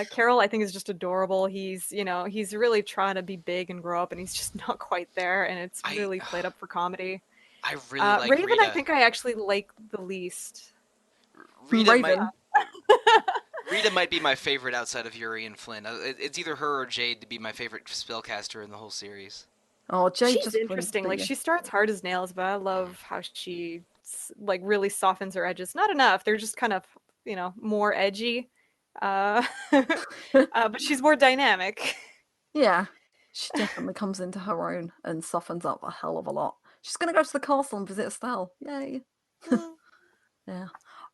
Carol, I think, is just adorable. He's really trying to be big and grow up, and he's just not quite there, and it's I really played up for comedy. I really like Raven, I Rita. think I actually like the least. Rita might Raven. Rita might be my favorite outside of Yuri and Flynn. It's either her or Jade to be my favorite spellcaster in the whole series. Oh, Jade She's just wins, interesting. but Like yeah. she starts hard as nails, but I love how she like really softens her edges. Not enough. They're just kind of, more edgy. But she's more dynamic. Yeah, she definitely comes into her own and softens up a hell of a lot. She's gonna go to the castle and visit Estelle. Yay. Yeah.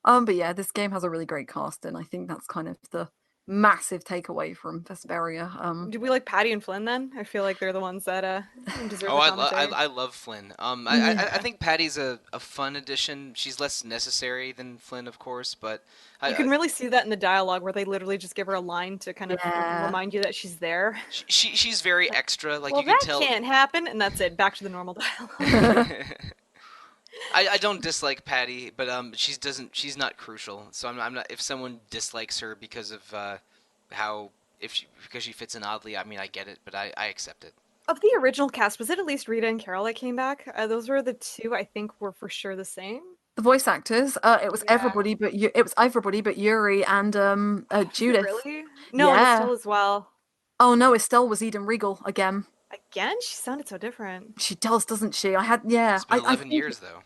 But yeah, this game has a really great cast, and I think that's kind of the massive takeaway from Vesperia. Do we like Patty and Flynn then? I feel like they're the ones that deserve Oh, the I commentary. love Flynn. I Yeah. think Patty's a fun addition. She's less necessary than Flynn, of course, but You can really see that in the dialogue where they literally just give her a line to kind of Yeah. remind you that she's there. she's very extra. Like Well, you can that tell. can't happen, and that's it. Back to the normal dialogue. I don't dislike Patty, but she's not crucial. So I'm not. If someone dislikes her because of because she fits in oddly, I mean I get it, but I accept it. Of the original cast, was it at least Rita and Carol that came back? Those were the two I think were for sure the same. The voice actors, it was Yeah. everybody but Yuri and Was it Judith. really? No, and Yeah. Estelle as well. Oh no, Estelle was Eden Regal again. Again, she sounded so different. She does, doesn't she? Yeah. It's been I 11 think years though.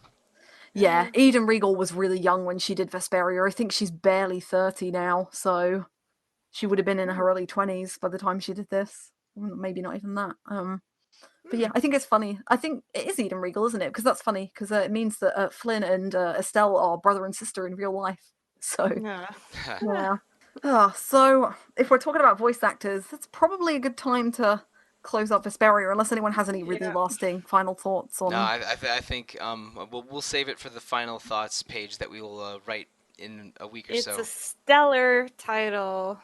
yeah, Eden Regal was really young when she did Vesperia. I think she's barely 30 now, so she would have been in her early 20s by the time she did this. Maybe not even that. But yeah, I think it's funny. I think it is Eden Regal, isn't it? Because that's funny because it means that Flynn and Estelle are brother and sister in real life. So Yeah. yeah. So if we're talking about voice actors, that's probably a good time to close up Vesperia, unless anyone has any really Yeah. lasting final thoughts on. No, I think we'll save it for the final thoughts page that we will write in a week or It's so. a stellar title.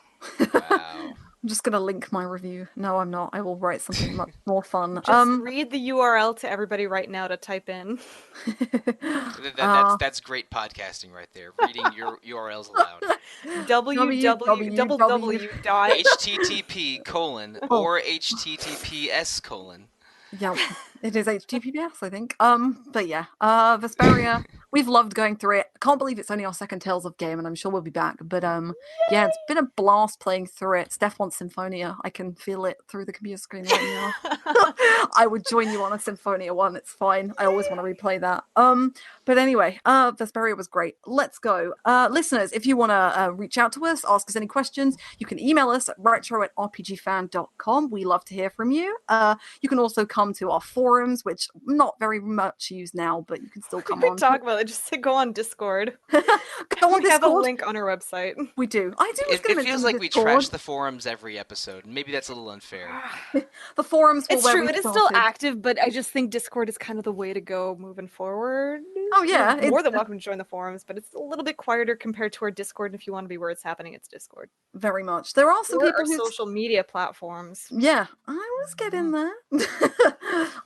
Wow. I'm just gonna link my review. No, I'm not. I will write something much more fun. Just read the URL to everybody right now to type in. That's great podcasting right there. Reading your URLs aloud. www. http:// or https:// Yeah, it is HTTPS, I think. But yeah, Vesperia, we've loved going through it. Can't believe it's only our second Tales of game, and I'm sure we'll be back. But yeah, it's been a blast playing through it. Steph wants Symphonia. I can feel it through the computer screen right now. I would join you on a Symphonia one. It's fine. I always want to replay that. But anyway, Vesperia was great. Let's go. Listeners, if you want to reach out to us, ask us any questions, you can email us at retro@rpgfan.com. We love to hear from you. You can also come to our forums, which not very much used now, but you can still come We on. talk about it. Just go on Discord. Go on We have a Discord. link on our website. We do. I do. It feels like we trash the forums every episode. Maybe that's a little unfair. The forums. It's true. It is still still active, but I just think Discord is kind of the way to go moving forward. Oh yeah, You're more than welcome to join the forums, but it's a little bit quieter compared to our Discord. And if you want to be where it's happening, it's Discord. Very much. There are some Or people our who social media platforms. Yeah, I was getting there.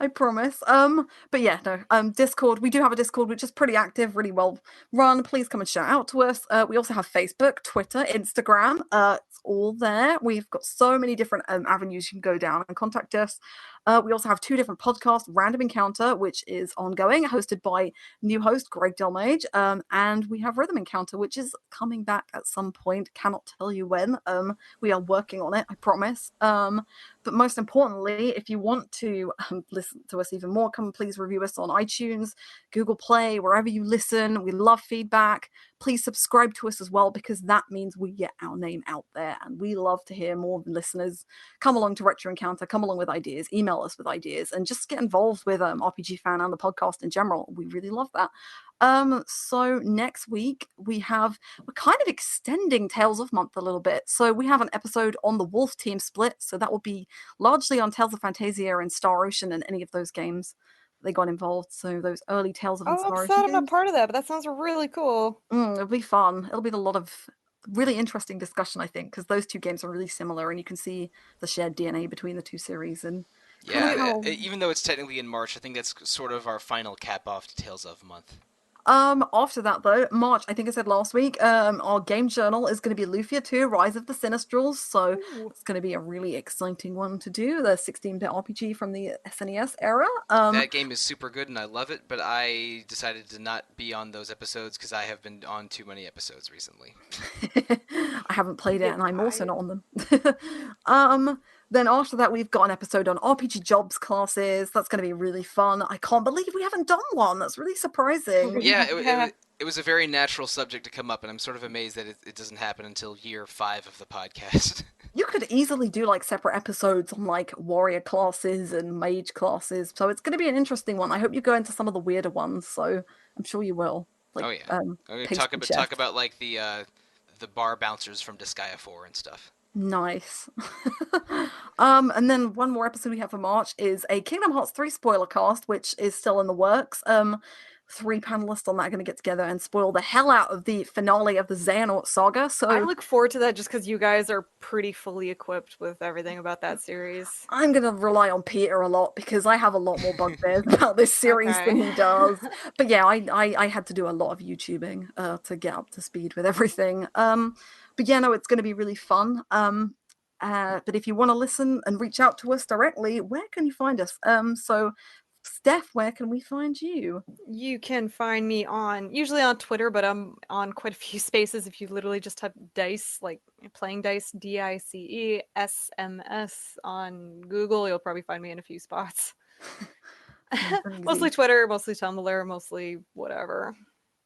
I promise. But yeah, no. Discord. We do have a Discord which is pretty active, really well run. Please come and shout out to us. We also have Facebook, Twitter, Instagram. It's all there. We've got so many different avenues you can go down and contact us. We also have 2 different podcasts: Random Encounter, which is ongoing, hosted by new host Greg Delmage, and we have Rhythm Encounter, which is coming back at some point. Cannot tell you when. We are working on it, I promise. But most importantly, if you want to listen to us even more, come and please review us on iTunes, Google Play, wherever you listen. We love feedback. Please subscribe to us as well, because that means we get our name out there, and we love to hear more listeners come along to Retro Encounter, come along with ideas, email us with ideas, and just get involved with RPG Fan and the podcast in general. We really love that. So next week we're kind of extending Tales of Month a little bit. So we have an episode on the Wolf Team split. So that will be largely on Tales of Fantasia and Star Ocean and any of those games they got involved. So those early Tales of I'm Star sad Ocean I'm not games. part of that, but that sounds really cool. It'll be fun. It'll be a lot of really interesting discussion, I think, because those 2 games are really similar, and you can see the shared DNA between the 2 series. And yeah, even though it's technically in March, I think that's sort of our final cap off to Tales of Month. After that though, March, I think I said last week, our game journal is going to be Lufia 2, Rise of the Sinistrals, so it's going to be a really exciting one to do, the 16-bit RPG from the SNES era. That game is super good and I love it, but I decided to not be on those episodes because I have been on too many episodes recently. I haven't played it, and I'm also not on them. Then after that, we've got an episode on RPG jobs classes. That's going to be really fun. I can't believe we haven't done one. That's really surprising. Yeah, it was a very natural subject to come up, and I'm sort of amazed that it doesn't happen until year 5 of the podcast. You could easily do like separate episodes on like warrior classes and mage classes. So it's going to be an interesting one. I hope you go into some of the weirder ones. So I'm sure you will. Like, oh yeah, talk about like the bar bouncers from Disgaea 4 and stuff. Nice. And then one more episode we have for March is a Kingdom Hearts 3 spoiler cast, which is still in the works. 3 panelists on that are going to get together and spoil the hell out of the finale of the Xehanort saga. So I look forward to that just because you guys are pretty fully equipped with everything about that series. I'm going to rely on Peter a lot because I have a lot more bugbears about this series than he does. But yeah, I had to do a lot of YouTubing to get up to speed with everything. But yeah, no, it's going to be really fun. But if you want to listen and reach out to us directly, where can you find us? So Steph, where can we find you? You can find me usually on Twitter, but I'm on quite a few spaces. If you literally just type dice, like playing dice, DICE SMS on Google, you'll probably find me in a few spots. Mostly Twitter, mostly Tumblr, mostly whatever.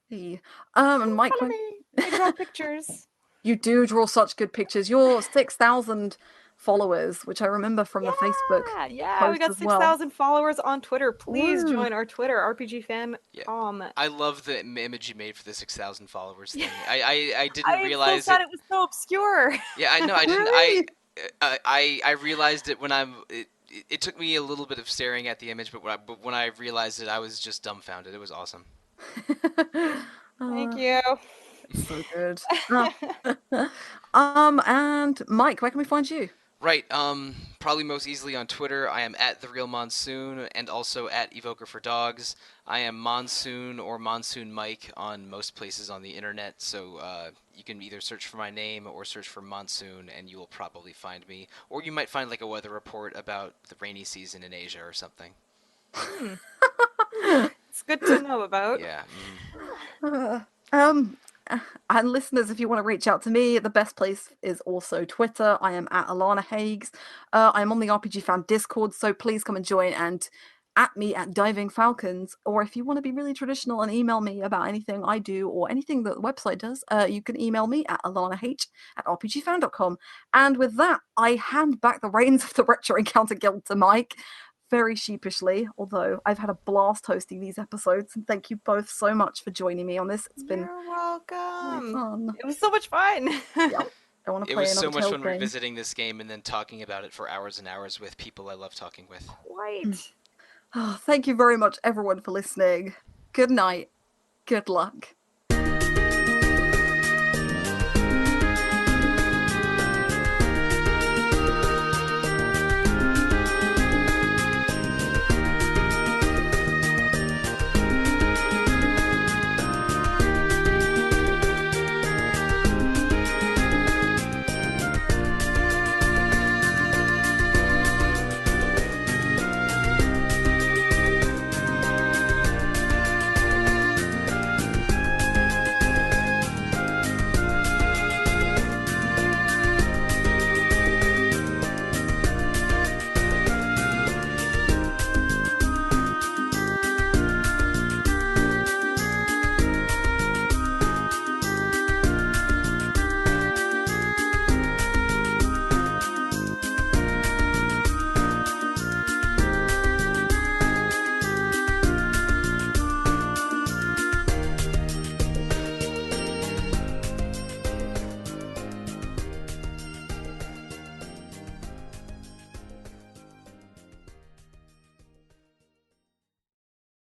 Hey. And Mike, I draw pictures. You do draw such good pictures. You're 6,000 followers, which I remember from the Facebook. Yeah, we got 6,000 followers on Twitter. Please join our Twitter, RPG Fan. Yeah. I love the image you made for the 6,000 followers thing. I didn't realize I so sad it was so obscure. Yeah, I know. I didn't. Really? I realized it when it took me a little bit of staring at the image, but when I realized it, I was just dumbfounded. It was awesome. Thank you. So good. And Mike, where can we find you? Right, probably most easily on Twitter. I am at The Real Monsoon and also at Evoker for Dogs. I am Monsoon or Monsoon Mike on most places on the internet, so you can either search for my name or search for Monsoon and you will probably find me. Or you might find like a weather report about the rainy season in Asia or something. It's good to know about. Yeah. And listeners, if you want to reach out to me, the best place is also Twitter. I am at Alana Hagues. I'm on the RPG Fan Discord, so please come and join and at me at Diving Falcons. Or if you want to be really traditional and email me about anything I do or anything that the website does, you can email me at alanah@rpgfan.com. And with that, I hand back the reins of the Retro Encounter Guild to Mike. Very sheepishly, although I've had a blast hosting these episodes, and thank you both so much for joining me on this. It's been You're welcome. really fun. It was so much fun. Yeah. I want to It play was another so much Tales fun game. revisiting this game and then talking about it for hours and hours with people I love talking with. Quite. Oh, thank you very much, everyone, for listening. Good night. Good luck.